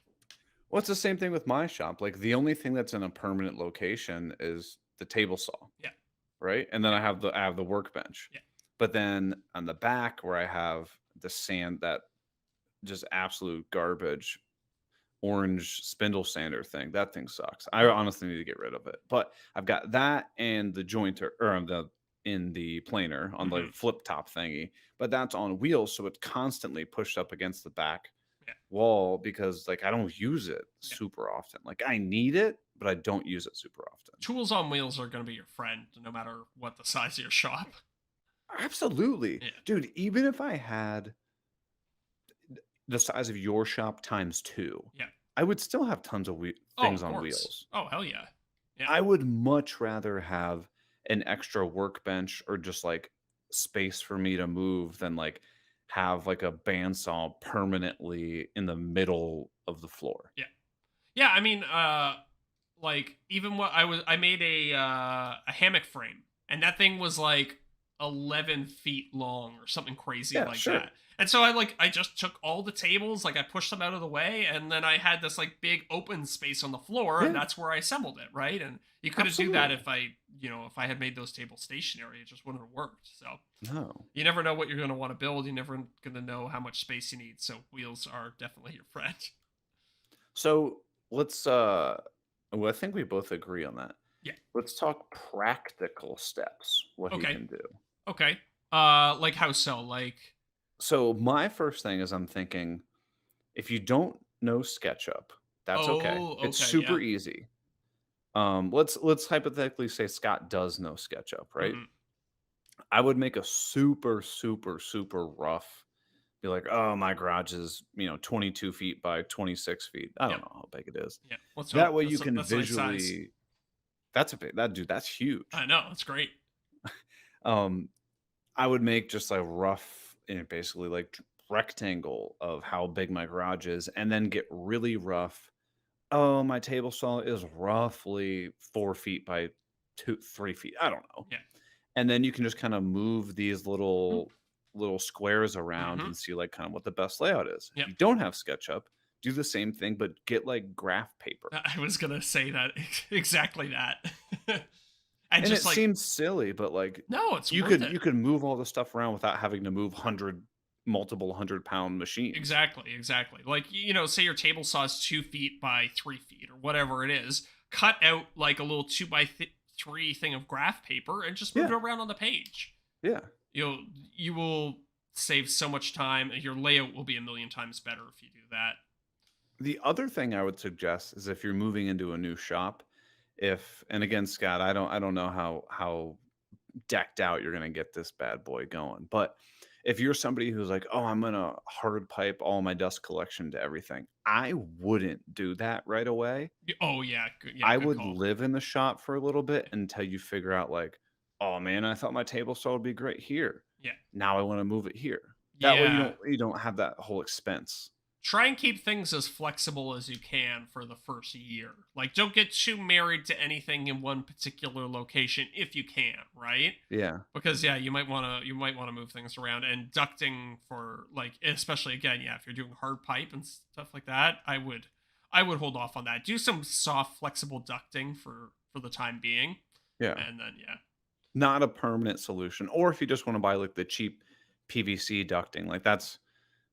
Well, it's the same thing with my shop. Like the only thing that's in a permanent location is the table saw, Yeah, right? And then yeah, I have the workbench. yeah. But then on the back where I have the sand that just absolute garbage orange spindle sander thing. That thing sucks. I honestly need to get rid of it. But I've got that and the jointer or the in the planer on the Hmm. flip top thingy, but that's on wheels, so it's constantly pushed up against the back Yeah, wall because like I don't use it yeah. super often. Like I need it, but I don't use it super often. Tools on wheels are going to be your friend, no matter what the size of your shop. Absolutely. Yeah, Dude, even if I had the size of your shop times 2, yeah. I would still have tons of Oh, things of on course. wheels. Oh, hell yeah. Yeah, I would much rather have an extra workbench or just like space for me to move than like have like a bandsaw permanently in the middle of the floor. yeah, yeah. I mean, like even what I made a hammock frame, and that thing was like 11 feet long or something crazy Yeah, like sure. that. And so I just took all the tables, like I pushed them out of the way, and then I had this like big open space on the floor, and Yeah, that's where I assembled it, right? And you couldn't do that absolutely. if if I had made those tables stationary, it just wouldn't have worked. So No. you never know what you're going to want to build. You're never going to know how much space you need. So wheels are definitely your friend. So let's well, I think we both agree on that. Yeah. Let's talk practical steps, what he Okay. can do. Okay. Like how so? Like, So my first thing is I'm thinking if you don't know SketchUp, that's okay. oh, It's okay, super yeah. easy. Let's hypothetically say Scott does know SketchUp, right? Hmm. I would make a super, super, super rough. Be like, oh, my garage is 22 feet by 26 feet. I don't Yep. know how big it is. Yeah. Let's hope That way you can that's a nice size. visually. That's a big. That dude. That's I huge. know. It's great. Um, I would make just like rough, basically like rectangle of how big my garage is, and then get really rough. Oh, my table saw is roughly 4 feet by 3 feet. I don't know. Yeah. And then you can just kind of move these little squares around Mm-hmm. and see like kind of what the best layout is. If Yep. you don't have SketchUp, do the same thing, but get like graph paper. I was gonna say that exactly that. And And just it like, seems silly, but like no, it's you worth could it. you could move all the stuff around without having to move multiple 100-pound machines. Exactly, exactly. Like, say your table saw is 2 feet by 3 feet or whatever it is. Cut out like a little three thing of graph paper and just move it Yeah, around on the page. yeah. You will save so much time. Your layout will be a million times better if you do that. The other thing I would suggest is if you're moving into a new shop, if and again, Scott, I don't know how decked out you're gonna get this bad boy going. But if you're somebody who's like, oh, I'm gonna hard pipe all my dust collection to everything, I wouldn't do that right away. Oh yeah, good, yeah, I good would call. live in the shop for a little bit until you figure out like, oh man, I thought my table saw would be great here. Yeah, Now I want to move it here. That way you yeah. don't have that whole expense. Try and keep things as flexible as you can for the first year. Like, don't get too married to anything in one particular location if you can, right? Yeah. Because yeah, you might want to move things around, and ducting for like, especially again, yeah, if you're doing hard pipe and stuff like that, I would hold off on that. Do some soft, flexible ducting for the time being, Yeah. and then yeah, Not a permanent solution. Or if you just want to buy like the cheap PVC ducting, like that's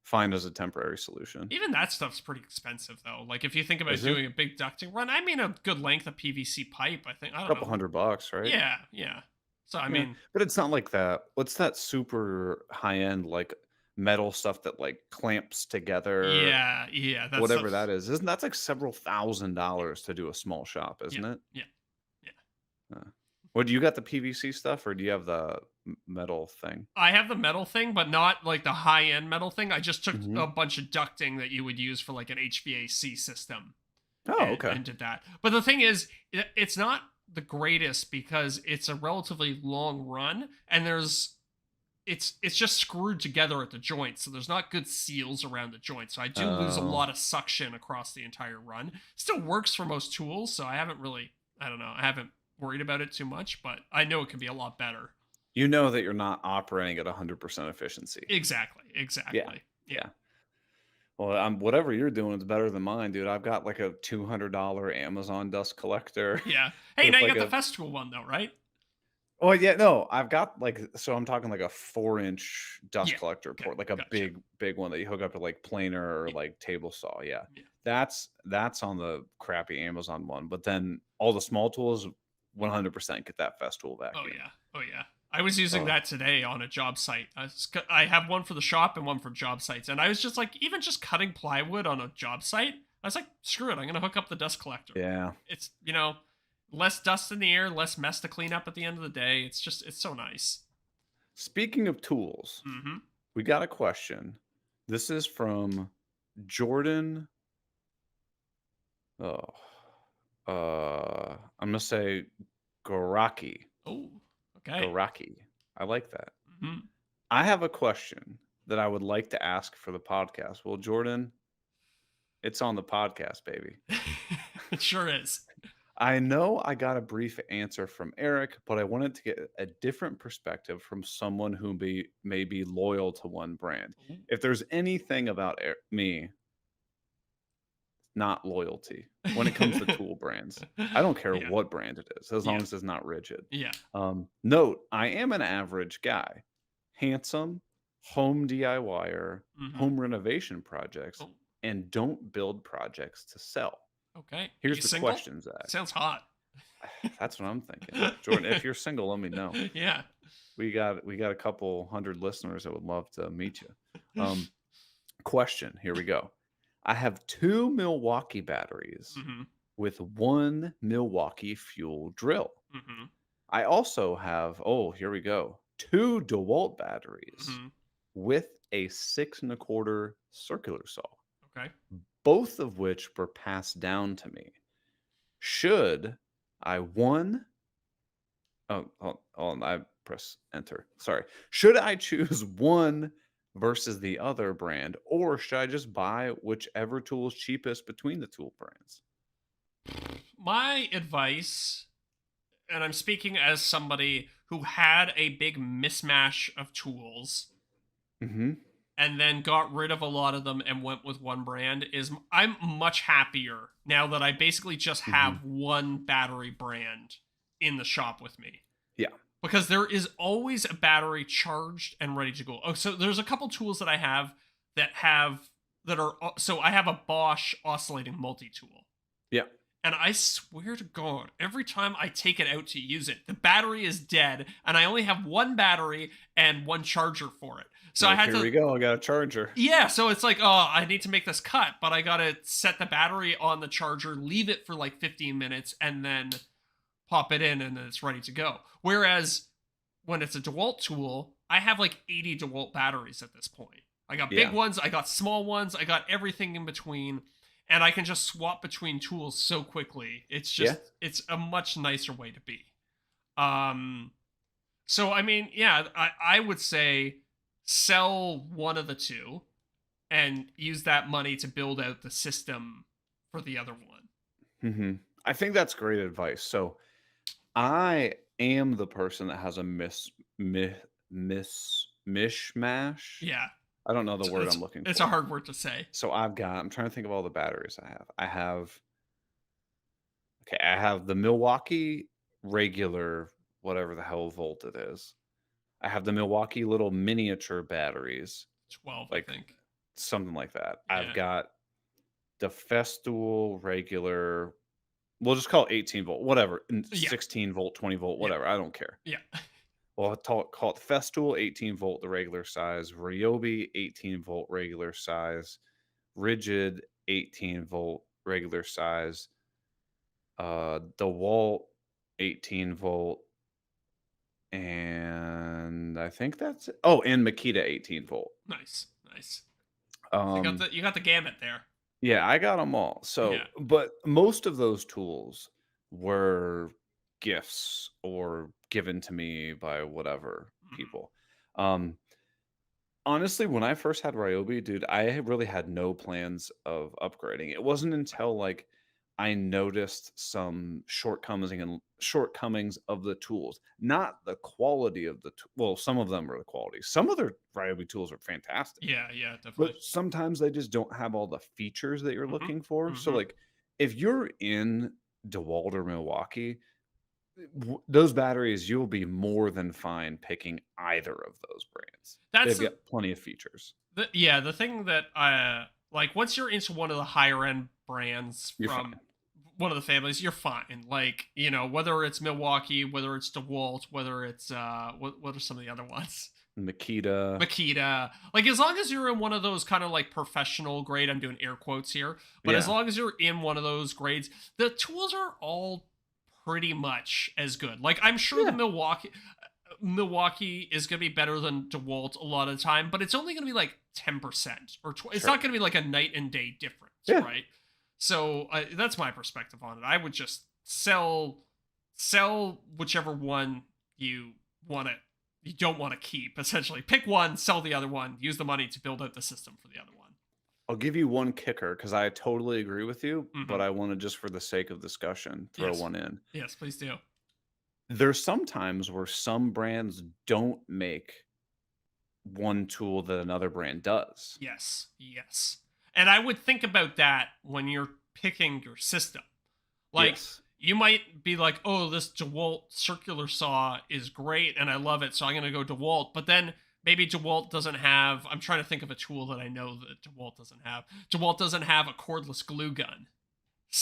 fine as a temporary solution. even that stuff's pretty expensive though. Like if you think about Is it? doing a big ducting run, I mean a good length of PVC pipe. I think I A don't couple know. $100, right? Yeah, yeah. So I Yeah. mean, But it's not like that. What's that super high end like metal stuff that like clamps together? yeah, yeah. That Whatever stuff's that is. Isn't that's like several $1,000s to do a small shop, yeah, isn't it? yeah, yeah. Uh, What do you got the PVC stuff or do you have the metal thing? I have the metal thing, but not like the high end metal thing. I just took Hmm. a bunch of ducting that you would use for like an HVAC system Oh, okay. and did that. But the thing is, it's not the greatest because it's a relatively long run, and it's just screwed together at the joint, so there's not good seals around the joint. So I do lose a Oh. lot of suction across the entire run. Still works for most tools, so I haven't really, I don't know, I haven't worried about it too much, but I know it can be a lot better. You know that you're not operating at 100% efficiency. Exactly, Yeah. exactly. Yeah. Yeah. Well, whatever you're doing is better than mine, dude. I've got like a $200 Amazon dust collector Yeah. Hey, now with you like got the a. festival one though, right? Oh yeah, no, I've got like so I'm talking like a 4-inch dust Yeah. collector Okay. port, like a Gotcha. big one that you hook up to like planer or Yeah. like table saw. Yeah, Yeah. that's on the crappy Amazon one. But then all the small tools, 100% get that Festool Oh vacuum. yeah. Oh yeah. I was using Oh that today on a job site. I have one for the shop and one for job sites, and I was just like, even just cutting plywood on a job site, I was like, screw it, I'm gonna hook up the dust collector. yeah. It's less dust in the air, less mess to clean up at the end of the day. It's so nice. Speaking of tools, Mm-hmm. we got a question. This is from Jordan. Oh, I'm gonna say Goraki. Oh, okay. Goraki. I like that. Mm-hmm. I have a question that I would like to ask for the podcast. Well, Jordan, it's on the podcast, baby. It sure is. I know I got a brief answer from Eric, but I wanted to get a different perspective from someone who may be loyal to one brand. Ooh. If there's anything about me, not loyalty when it comes to tool brands. I don't care Yeah. what brand it is, as long Yeah. as it's not rigid. Yeah. Note, I am an average guy. Handsome, home DIYer, Mm-hmm. home renovation projects, Oh, and don't build projects to sell. okay. Are Here's you the single? question, Zach. Sounds hot. That's what I'm thinking. Jordan, if you're single, let me know. Yeah. We got a couple hundred listeners that would love to meet you. Question, here we go. I have 2 Milwaukee batteries Mm-hmm. with 1 Milwaukee fuel drill. Mm-hmm. I also have, oh, here we go, 2 DeWalt batteries Mm-hmm. with a 6 1/4 circular saw, Okay. both of which were passed down to me. Should I one? Oh, hold on, I press enter. Sorry. Should I choose one versus the other brand, or should I just buy whichever tool is cheapest between the tool brands? My advice, and I'm speaking as somebody who had a big mismatch of tools Mm-hmm. and then got rid of a lot of them and went with one brand, is I'm much happier now that I basically just Mm-hmm. have one battery brand in the shop with me. Yeah. Because there is always a battery charged and ready to go. Oh, so there's a couple tools that I have that are, so I have a Bosch oscillating multi-tool. Yeah. And I swear to God, every time I take it out to use it, the battery is dead, and I only have one battery and one charger for it. So I had Here to. we go. I got a charger. Yeah, so it's like, oh, I need to make this cut, but I gotta set the battery on the charger, leave it for like 15 minutes, and then pop it in, and then it's ready to go. Whereas when it's a DeWalt tool, I have like 80 DeWalt batteries at this point. I got big Yeah. ones, I got small ones, I got everything in between, and I can just swap between tools so quickly. It's just, it's a much nicer way to be. So I mean, yeah, I would say sell one of the two and use that money to build out the system for the other one. Mm-hmm. I think that's great advice. So I am the person that has a mishmash. Yeah. I don't know the word It's I'm looking it's a for. hard word to say. So I'm trying to think of all the batteries I have. I have the Milwaukee regular, whatever the hell volt it is. I have the Milwaukee little miniature batteries, 12, I like think. something like that. I've Yeah. got the Festool regular, we'll just call it 18 volt, whatever, Yeah. 16 volt, 20 volt, Yeah. whatever. I don't care. Yeah. Well, call it Festool 18 volt, the regular size, Ryobi 18 volt regular size, Rigid 18 volt regular size, DeWalt 18 volt, and I think that's it. Oh, and Makita 18 volt. Nice. Nice. So Um, you got the gamut there. yeah, I got them all. Yeah. So, but most of those tools were gifts or given to me by whatever Mhm. people. Um, Honestly, when I first had Ryobi, dude, I really had no plans of upgrading. It wasn't until like I noticed some shortcomings of the tools, not the quality of well, some of them are the quality. Some of their Ryobi tools are fantastic, Yeah, yeah, but definitely. sometimes they just don't have all the features that you're Mhm. looking for. So Mhm. like if you're in DeWalt or Milwaukee, those batteries, you'll be more than fine picking either of those brands. That's They've got plenty of features. the thing that I like once you're into one of the higher end brands You're from fine. one of the families, you're fine. Like, whether it's Milwaukee, whether it's DeWalt, whether it's what are some of the other ones? Makita. Makita. Like as long as you're in one of those kind of like professional grade, I'm doing air quotes here, but as Yeah. long as you're in one of those grades, the tools are all pretty much as good. Like I'm sure the Yeah. Milwaukee is going to be better than DeWalt a lot of the time, but it's only going to be like 10% or it's Sure. not going to be like a night and day difference, Yeah. right? So that's my perspective on it. I would just sell whichever one want to you don't want to keep. Essentially, pick one, sell the other one, use the money to build out the system for the other one. I'll give you one kicker because I totally agree with you, but Hmm. I want to just for the sake of discussion throw Yes, one in. yes, please do. There's some times where some brands don't make one tool that another brand does. Yes, yes. And I would think about that when you're picking your system. Like, Yes. you might be like, oh, this DeWalt circular saw is great and I love it, so I'm going to go DeWalt. But then maybe DeWalt doesn't have, I'm trying to think of a tool that I know that DeWalt doesn't have. DeWalt doesn't have a cordless glue gun.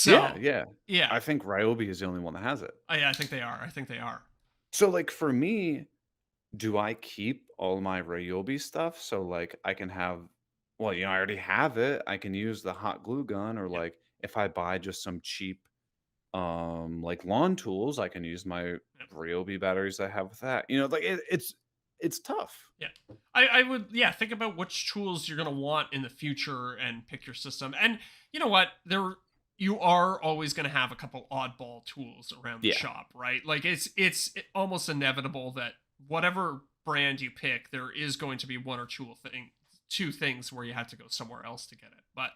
Yeah, So, yeah. yeah, I think Ryobi is the only one that has it. I think they are. I think they are. So like for me, do I keep all my Ryobi stuff so like I can have well, I already have it. I can use the hot glue gun or Yeah, like if I buy just some cheap like lawn tools, I can use my yeah, Ryobi batteries I have with that. Like it's tough. yeah. I would, yeah, think about which tools you're going to want in the future and pick your system. And you know what? You are always going to have a couple oddball tools around the Yeah. shop, right? Like it's almost inevitable that whatever brand you pick, there is going to be one or two things where you have to go somewhere else to get it. But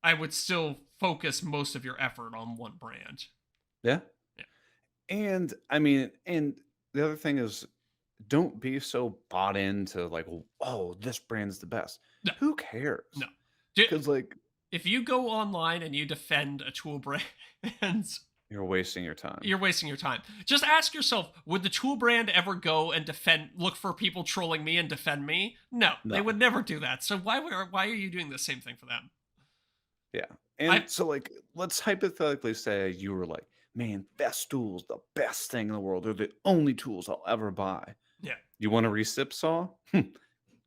I would still focus most of your effort on one brand. Yeah. Yeah. And I mean, and the other thing is don't be so bought into like, oh, this brand's the best. No, Who cares? no. Do, Because like if you go online and you defend a tool brand, you're wasting your time. you're wasting your time. Just ask yourself, would the tool brand ever go and look for people trolling me and defend me? No, they No. would never do that. So why are you doing the same thing for them? Yeah. I And so like let's hypothetically say you were like, man, Festool's the best thing in the world. They're the only tools I'll ever buy. Yeah, You want a recip saw? good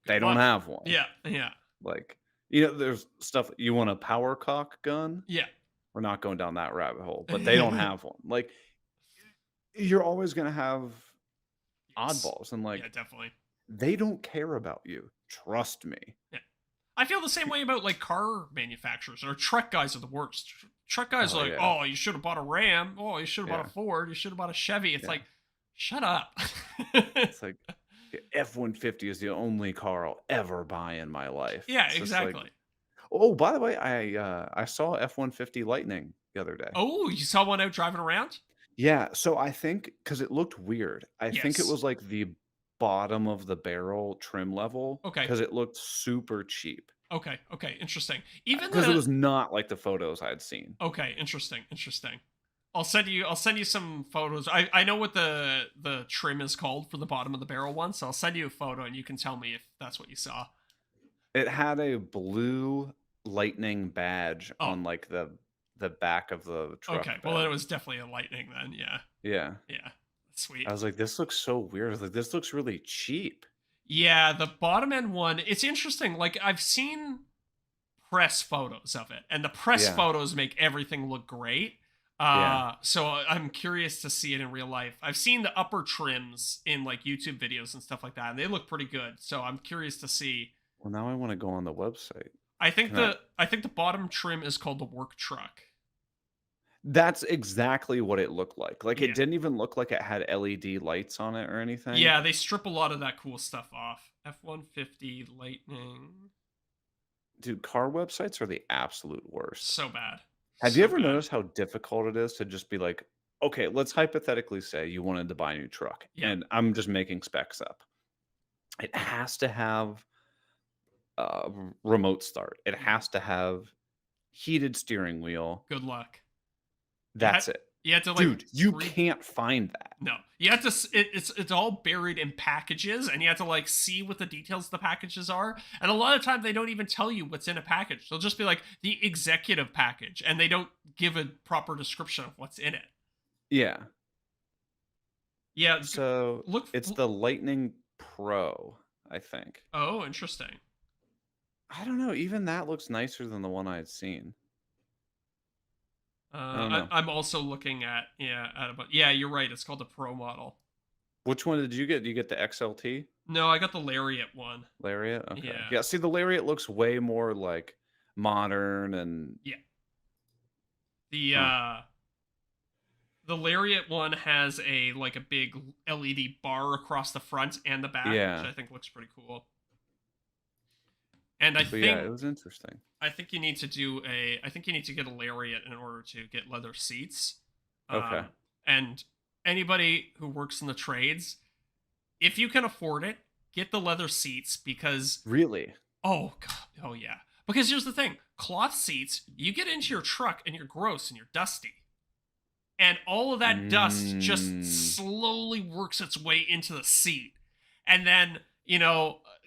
They don't luck. have one. Yeah, yeah, Like, there's stuff you want a power cock gun? yeah. We're not going down that rabbit hole, but they don't have one. Like, you're always gonna have Yes. oddballs, and Yeah, like definitely. they don't care about you. Trust me. Yeah. I feel the same way about like car manufacturers or truck guys are the worst. Truck guys Oh are like, yeah, oh, you should have bought a Ram. Oh, you should have bought yeah, a Ford. You should have bought a Chevy. It's yeah. like, shut up. It's like F-150 is the only car I'll ever buy in my life. Yeah, It's just like, exactly. oh, by the way, I saw F-150 Lightning the other day. Oh, you saw one out driving around? Yeah, so I think because it looked weird. I think it Yes. was like the bottom of the barrel trim level Okay. because it looked super cheap. Okay. Okay. Interesting. Even Because it the was not like the photos I'd seen. Okay, interesting, interesting. I'll send you some photos. I know what the trim is called for the bottom of the barrel one, so I'll send you a photo and you can tell me if that's what you saw. It had a blue lightning badge Oh, on like the back of the okay. truck Well, then bed. it was definitely a lightning then. Yeah. Yeah. Yeah. I Sweet. was like, this looks so weird. I was like, this looks really cheap. Yeah, the bottom end one, it's interesting. Like I've seen press photos of it, and the press Yeah. photos make everything look great. Yeah. So I'm curious to see it in real life. I've seen the upper trims in like YouTube videos and stuff like that, and they look pretty good. So I'm curious to see. Well, now I want to go on the website. I think Can I? the bottom trim is called the work truck. That's exactly what it looked like. Like it Yeah. didn't even look like it had LED lights on it or anything. Yeah, they strip a lot of that cool stuff off. F-150 Lightning. Dude, car websites are the absolute worst. So bad. Have you So ever bad. noticed how difficult it is to just be like, okay, let's hypothetically say you wanted to buy a new truck, Yeah. and I'm just making specs up. It has to have remote start. It has to have heated steering wheel. Good luck. You had That's it. you had to like Dude, you read. can't find that. No, you have to. It's all buried in packages, and you have to like see what the details of the packages are. And a lot of times they don't even tell you what's in a package. They'll just be like the executive package, and they don't give a proper description of what's in it. Yeah. Yeah, So look. it's the Lightning Pro, I think. Oh, interesting. I don't know. Even that looks nicer than the one I had seen. I don't know. I'm also looking at yeah. You're right. It's called the Pro model. Which one did you get? Did you get the XLT No, I got the Lariat one. Lariat? Okay. Yeah, Yeah, see, the Lariat looks way more like modern and yeah. The huh. uh The Lariat one has a big LED bar across the front and the back, which Yeah. I think looks pretty cool. And But yeah, it was interesting. I think you need to get a Lariat in order to get leather seats. Okay. And anybody who works in the trades, if you can afford it, get the leather seats because Really? oh god, oh yeah. Because here's the thing, cloth seats, you get into your truck and you're gross and you're dusty. And all of that dust just Mm. slowly works its way into the seat. And then,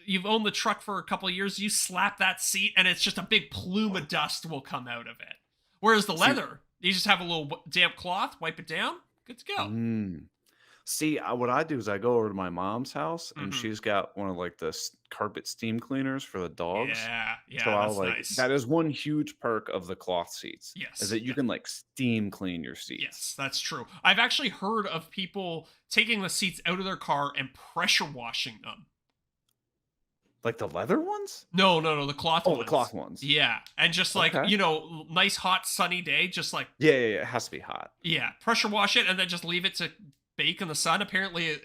you've owned the truck for a couple of years, you slap that seat, and it's just a big plume of dust will come out of it. Whereas the See, leather, you just have a little damp cloth, wipe it down, good to go. mm. See, what I do is I go over to my mom's house and Hmm. she's got one of like the carpet steam cleaners for the dogs. Yeah, So yeah, I'll that's like nice. that is one huge perk of the cloth seats is Yes, that you yeah, can like steam clean your seats. yes, that's true. I've actually heard of people taking the seats out of their car and pressure washing them. Like the leather ones? No, no, no, the cloth Oh, the ones. cloth ones. Yeah, and just like, Okay. nice hot sunny day, just like Yeah, yeah, yeah. It has to be hot. yeah, pressure wash it and then just leave it to bake in the sun. Apparently, it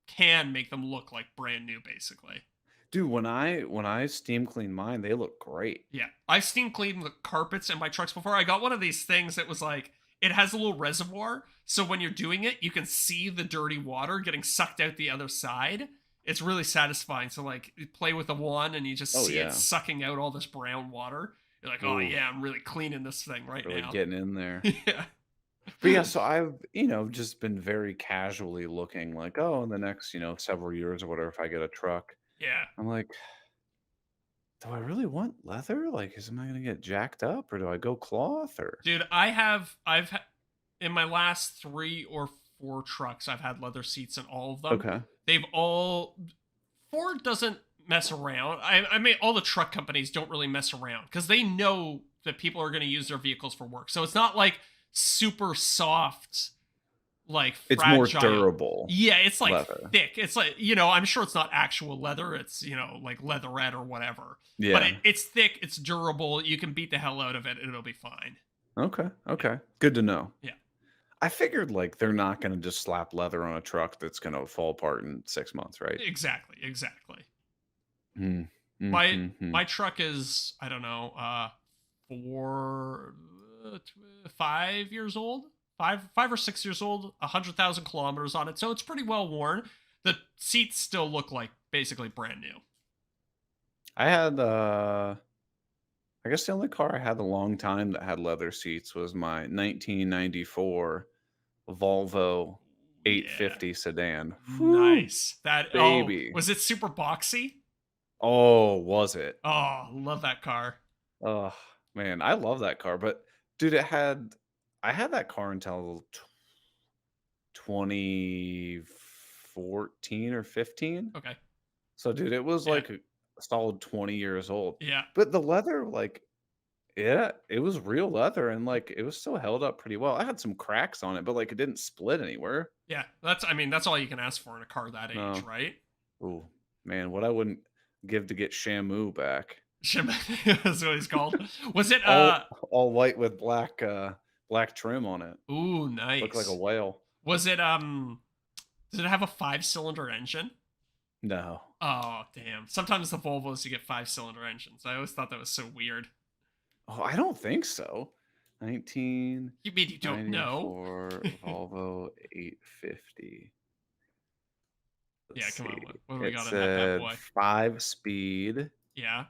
can make them look like brand new, basically. Dude, when I steam clean mine, they look great. Yeah, I've steam cleaned the carpets in my trucks before. I got one of these things that was like it has a little reservoir, so when you're doing it, you can see the dirty water getting sucked out the other side. It's really satisfying. So like, you play with the wand and you just Oh see it yeah. sucking out all this brown water. You're like, oh Ooh, yeah, I'm really cleaning this thing right really now. getting in there. Yeah. But yeah, so I've, just been very casually looking like, oh, in the next, several years or whatever, if I get a truck, Yeah. I'm like, do I really want leather? Like, am I gonna get jacked up or do I go cloth or Dude, in my last 3 or 4 trucks, I've had leather seats in all of them. okay. They've all Ford doesn't mess around. I mean, all the truck companies don't really mess around because they know that people are going to use their vehicles for work. So it's not like super soft, like It's more fragile. durable Yeah, it's like leather. thick. It's like, I'm sure it's not actual leather. It's, like leatherette or whatever. But Yeah. it's thick, it's durable. You can beat the hell out of it and it'll be fine. Okay. Okay. Good to know. Yeah. I figured like they're not gonna just slap leather on a truck that's gonna fall apart in 6 months, right? Exactly, exactly. Mm, My mm. my truck is, I don't know, 5 years old, 5 or 6 years old, 100,000 kilometers on it, so it's pretty well worn. The seats still look like basically brand new. I had I guess the only car I had a long time that had leather seats was my 1994 Volvo Yeah. 850 sedan. Whew, Nice. baby. Was it super boxy? Oh, was it? Oh, love that car. Oh, man, I love that car, but dude, I had that car until 2014 or 15. Okay. So, dude, it was Yeah. like a solid 20 years old. Yeah. But the leather, like, yeah, it was real leather and like it was still held up pretty well. I had some cracks on it, but like it didn't split anywhere. Yeah. I mean, that's all you can ask for in a car that age, No. right? Ooh, man, what I wouldn't give to get Shamu back. Shim That's what he's called. Was it All white with black trim on it. ooh, Looked like a nice. whale. Was it did it have a 5-cylinder engine? No. Oh, damn. Sometimes the Volvos you get 5-cylinder engines. I always thought that was so weird. Oh, I don't think so. You mean you don't know? 1994 Volvo 850. Yeah, Let's come on. see. What do we It got in that bad said boy? 5 speed. Yeah.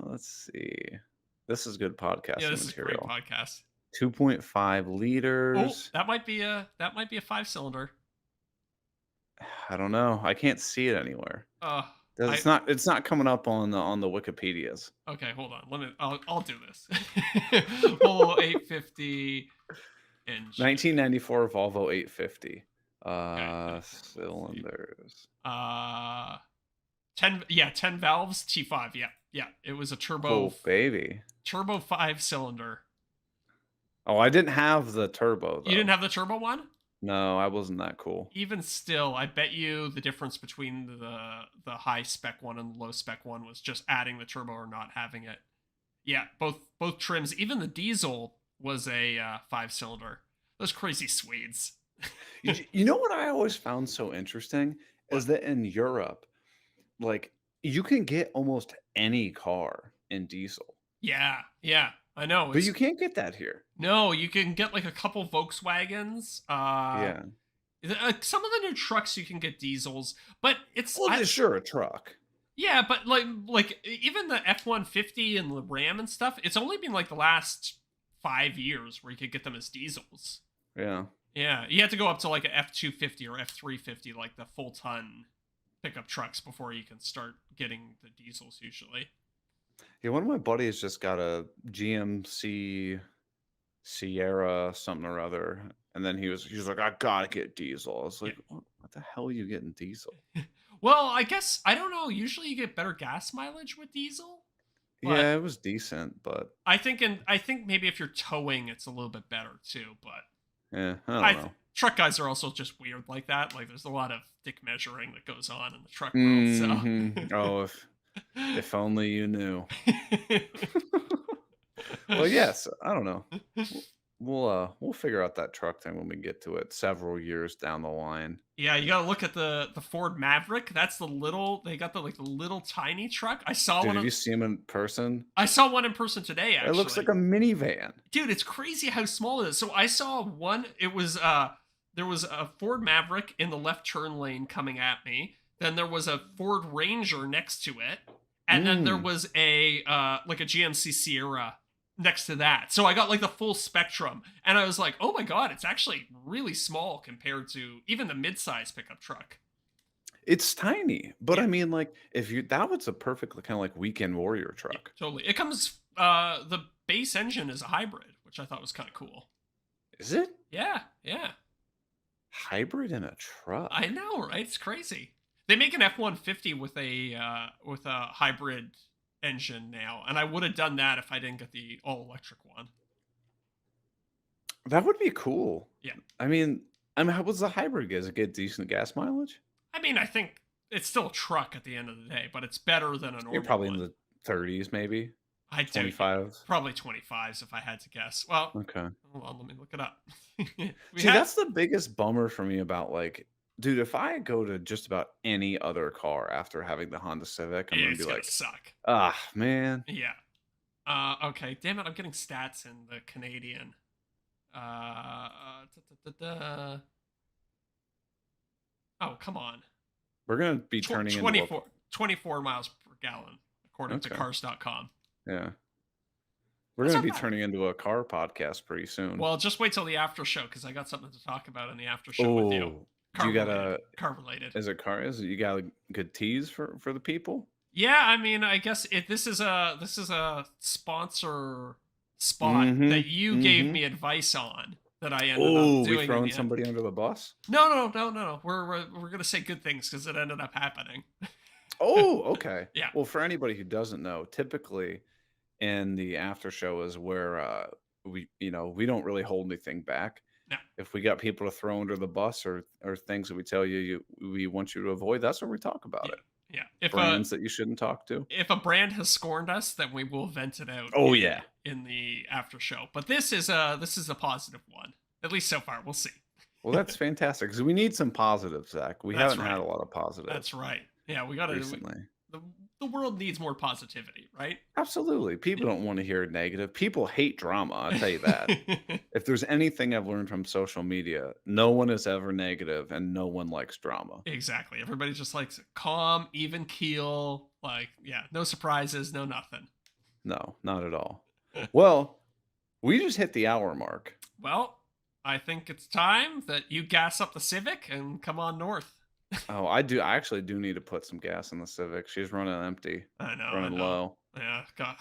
Let's see. This is good Yeah, podcasting this is a great material. podcast. 2.5 Oh, liters. that might be a 5-cylinder. I don't know. I can't see it anywhere. 'Cause I it's not coming up on the Wikipedias. okay, hold on. I'll do this. Volvo 850 engine. 1994 Volvo 850. Okay, let me see. Cylinders. 10 valves, T5. Yeah. Yeah, it was a Oh, baby. turbo 5-cylinder. Oh, I didn't have the turbo You didn't though. have the turbo one? No, I wasn't that cool. Even still, I bet you the difference between the high spec one and the low spec one was just adding the turbo or not having it. Yeah, both trims. Even the diesel was a 5-cylinder. Those crazy Swedes. You know what I always found so interesting What? is that in Europe, like you can get almost any car in diesel, Yeah, yeah. I know. but It's you can't get that here. no. You can get like a couple Volkswagens. Yeah. Some of the new trucks you can get diesels, but it's Well, sure, a truck. yeah, but even the F-150 and the Ram and stuff, it's only been like the last 5 years where you could get them as diesels. Yeah. Yeah, you have to go up to like a F-250 or F-350, like the full ton pickup trucks before you can start getting the diesels usually. Yeah, one of my buddies just got a GMC Sierra something or other, and then he was like, "I gotta get diesel." I was Yeah. like, "What the hell are you getting diesel?" Well, I guess I don't know. Usually you get better gas mileage with diesel, but Yeah, it was decent, but I think maybe if you're towing, it's a little bit better too. But yeah, I don't know. truck guys are also just weird like that. Like there's a lot of dick measuring that goes on in the truck world. So Oh, if only you knew. Well, yes, I don't know. We'll figure out that truck thing when we get to it several years down the line. Yeah, you gotta look at the Ford Maverick. That's the little they got the little tiny truck. Dude, have you seen him in person? I saw one in person today It looks actually. like a minivan. Dude, it's crazy how small it is. So I saw one. It was there was a Ford Maverick in the left turn lane coming at me. Then there was a Ford Ranger next to it, and then there Mm. was a like a GMC Sierra next to that. So I got like the full spectrum, and I was like, oh my god, it's actually really small compared to even the midsize pickup truck. It's tiny, but Yeah, I mean, like, if you that was a perfect kind of like weekend warrior yeah, truck. totally. It comes the base engine is a hybrid, which I thought was kind of cool. Is it Yeah, yeah. hybrid in a truck? I know, right? It's crazy. They make an F-150 with a hybrid engine now, and I would have done that if I didn't get the all electric one. That would be cool. Yeah, I mean, how was the hybrid? Does it get decent gas mileage? I mean, I think it's still a truck at the end of the day, but it's better than a You're normal probably in one. the 30s, maybe I do 25. probably 25s if I had to guess. Well, Okay. hold on, let me look it up. we See, had that's the biggest bummer for me about like, dude, if I go to just about any other car after having the Honda Civic, I'm gonna be it's gonna like, suck. ah, man. Yeah. Okay. Damn it, I'm getting stats in the Canadian. Da, da, da, da. Oh, come on. We're gonna be turning into a 24 miles per gallon, according to okay. cars.com. Yeah. We're That's gonna not be bad. turning into a car podcast pretty soon. Well, just wait till the after show because I got something to talk about in the after show with you. Oh, do Car you got related. a? Car related. Is it car? Is it, you got a good tease for the people? Yeah, I mean, I guess if this is a sponsor spot Mm-hmm. that you gave Mm-hmm. me advice on that I ended up Oh, we doing in throwing the end. somebody under the bus? No. We're gonna say good things because it ended up happening. Oh, okay. Yeah. Well, for anybody who doesn't know, typically in the after show is where we don't really hold anything back. No. If we got people to throw under the bus or things that we tell we want you to avoid, that's where we talk about Yeah. it. Yeah. If Brands that you shouldn't talk to. a brand has scorned us, then we will vent it out. Oh yeah. In the after show. But this is a positive one. At least so far. We'll see. Well, that's fantastic because we need some positives, Zach. We That's haven't had right. a lot of positives That's right. Yeah, we gotta. recently. The world needs more positivity, right? Absolutely. People don't want to hear negative. People hate drama. I'll tell you that. If there's anything I've learned from social media, no one is ever negative and no one likes drama. Exactly. Everybody just likes calm, even keel. Like, yeah, no surprises, no nothing. No, not at all. Well, we just hit the hour mark. Well, I think it's time that you gas up the Civic and come on north. Oh, I do. I actually do need to put some gas in the Civic. She's running empty, I know. running low. Yeah. God.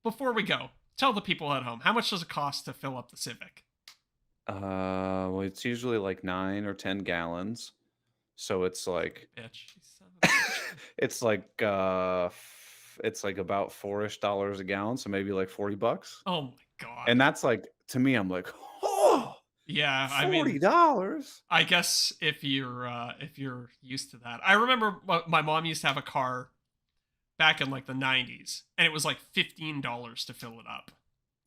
Before we go, tell the people at home, how much does it cost to fill up the Civic? Well, it's usually like 9 or 10 gallons. So it's like Bitch. You son of a bitch. it's like about $4-ish a gallon, so maybe like $40. Oh my God. And that's like to me, I'm like, oh, yeah, I mean, $40. I guess if you're used to that. I remember my mom used to have a car back in like the 90s, and it was like $15 to fill it up.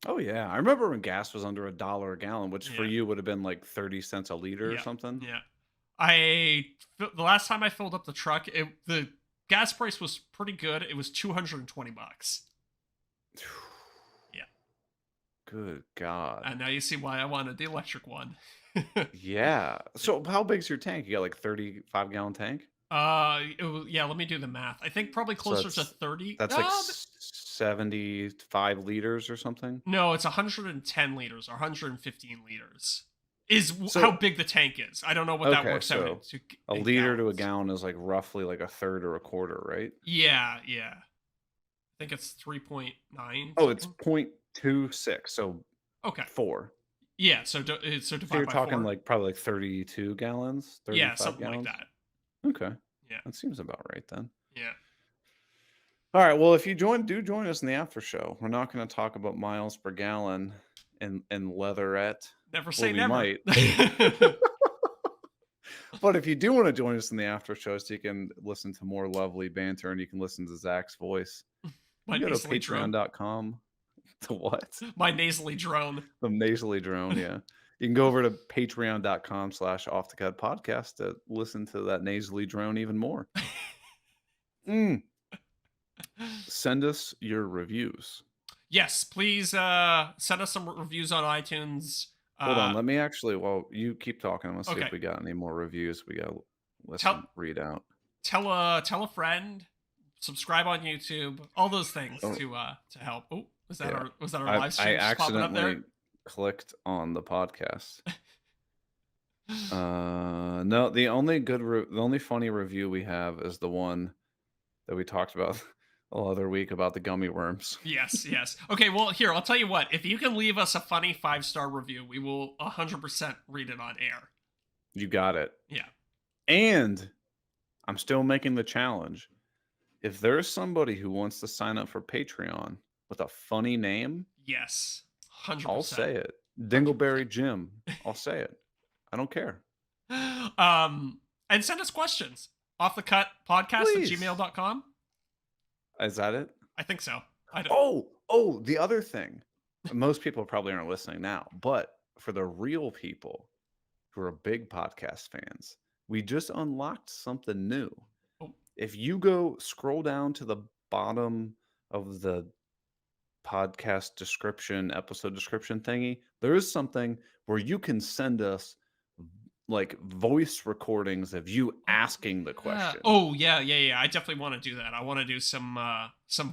Oh yeah, I remember when gas was under $1 a gallon, which for Yeah. you would have been like 30 cents a liter or Yeah. something. Yeah. The last time I filled up the truck, the gas price was pretty good. It was $220. Yeah. Good God. And now you see why I wanted the electric one. Yeah. So how big's your tank? You got like 35-gallon tank? Yeah, let me do the math. I think probably So closer to that's 30. that's like 75 liters or something. No, it's 110 liters or 115 liters. Is So- how big the tank is. I don't know what that Okay, works out so into. A in liter to a gallons. gallon is like roughly like a third or a quarter, right? Yeah. I think it's 3.9. Oh, it's something. 0.26, so Okay. 4. Yeah, so divide So you're by talking 4. like probably like 32 gallons, 35 Yeah, something gallons. like that. Okay. Yeah. That seems about right then. Yeah. All right. Well, if you join us in the after show. We're not going to talk about miles per gallon and leatherette. Never say we never. might. But if you do want to join us in the after show, so you can listen to more lovely banter and you can listen to Zach's voice, My you go to nasally drone. patreon.com. To what? My nasally drone. The nasally drone, yeah. You can go over to patreon.com/offthecut podcast to listen to that nasally drone even more. Send us your reviews. Yes, please send us some reviews on iTunes. Hold on, let me actually, while you keep talking, I'm going to see Okay. if we got any more reviews we got to read out. Tell a friend, subscribe on YouTube, all those things Oh. to help. Oh, was that Yeah. our I live stream just popping up there? accidentally clicked on the podcast. No, the only funny review we have is the one that we talked about the other week about the gummy worms. Yes. Okay, well, here, I'll tell you what. If you can leave us a funny 5-star review, we will 100% read it on air. You got it. Yeah. And I'm still making the challenge. If there's somebody who wants to sign up for Patreon with a funny name, Yes. 100%. I'll say it. Dingleberry Jim. I'll say it. I don't care. And send us questions. offthecutpodcast@gmail.com. Is that it? I think so. I don't. Oh, the other thing. Most people probably aren't listening now, but for the real people who are big podcast fans, we just unlocked something new. Oh. If you go scroll down to the bottom of the podcast description, episode description thingy, there is something where you can send us like voice recordings of you asking the Yeah. question. Oh yeah. I definitely want to do that. I want to do some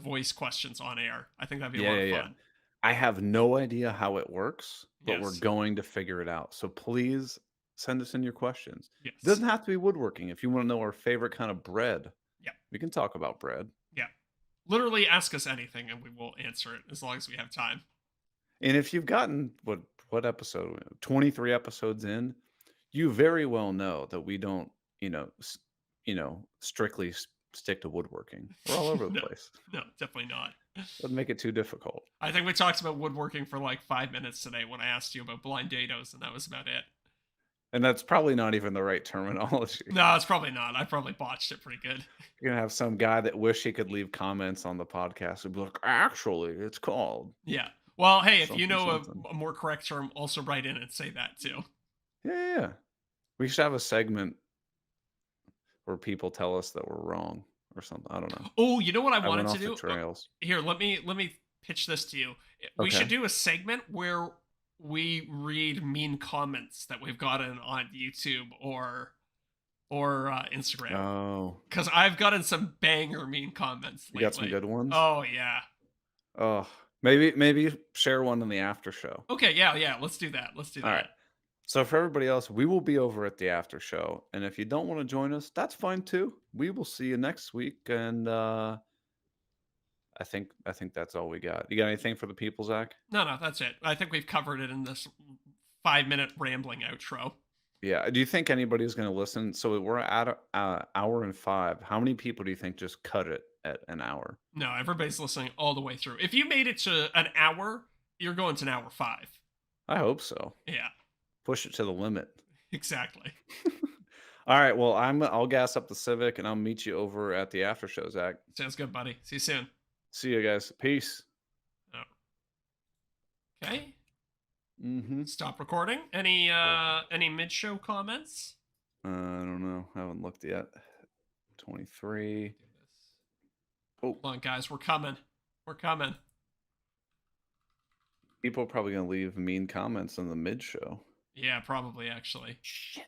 voice questions on air. I think that'd be a Yeah, lot yeah, of yeah. fun. I have no idea how it works, but we're Yes. going to figure it out. So please send us in your questions. It Yes. doesn't have to be woodworking. If you want to know our favorite kind of bread, Yeah. we can talk about bread. Yeah. Literally ask us anything and we will answer it as long as we have time. And if you've gotten what episode 23 episodes in, you very well know that we don't, you know, strictly stick to woodworking. We're all over the No. place. No, definitely not. Doesn't make it too difficult. I think we talked about woodworking for like 5 minutes today when I asked you about blind dados, and that was about it. And that's probably not even the right terminology. No, it's probably not. I probably botched it pretty good. You're gonna have some guy that wish he could leave comments on the podcast and be like, actually, it's called Yeah. Well, hey, if you something know something. a more correct term, also write in and say that too. Yeah, yeah, yeah. We should have a segment where people tell us that we're wrong or something. I don't know. Oh, you know what I I went wanted to off the do? trails. Here, let me pitch this to you. We should Okay. do a segment where we read mean comments that we've gotten on YouTube or Instagram. Oh, Because I've gotten some banger mean comments you got some lately. good ones? Oh yeah. Oh, maybe share one in the after show. Okay, yeah. Let's do that. Let's do All that. right. So for everybody else, we will be over at the after show. And if you don't want to join us, that's fine too. We will see you next week. And I think that's all we got. You got anything for the people, Zach? No, that's it. I think we've covered it in this 5 minute rambling outro. Yeah. Do you think anybody's going to listen? So we're at an hour and 5. How many people do you think just cut it at an hour? No, everybody's listening all the way through. If you made it to an hour, you're going to an hour 5. I hope so. Yeah, Push it to the limit. exactly. All right. Well, I'll gas up the Civic and I'll meet you over at the after show, Zach. Sounds good, buddy. See you soon. See you guys. Peace. Oh. Okay. Mm-hmm. Stop recording. Any mid-show comments? I don't know. I haven't looked yet. 23. Oh, Hold on, guys. We're coming. We're coming. people are probably going to leave mean comments in the mid show. Yeah, probably actually. Shit.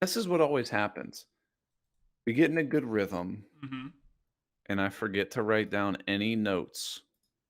This is what always happens. We get in a good rhythm, Mm-hmm. and I forget to write down any notes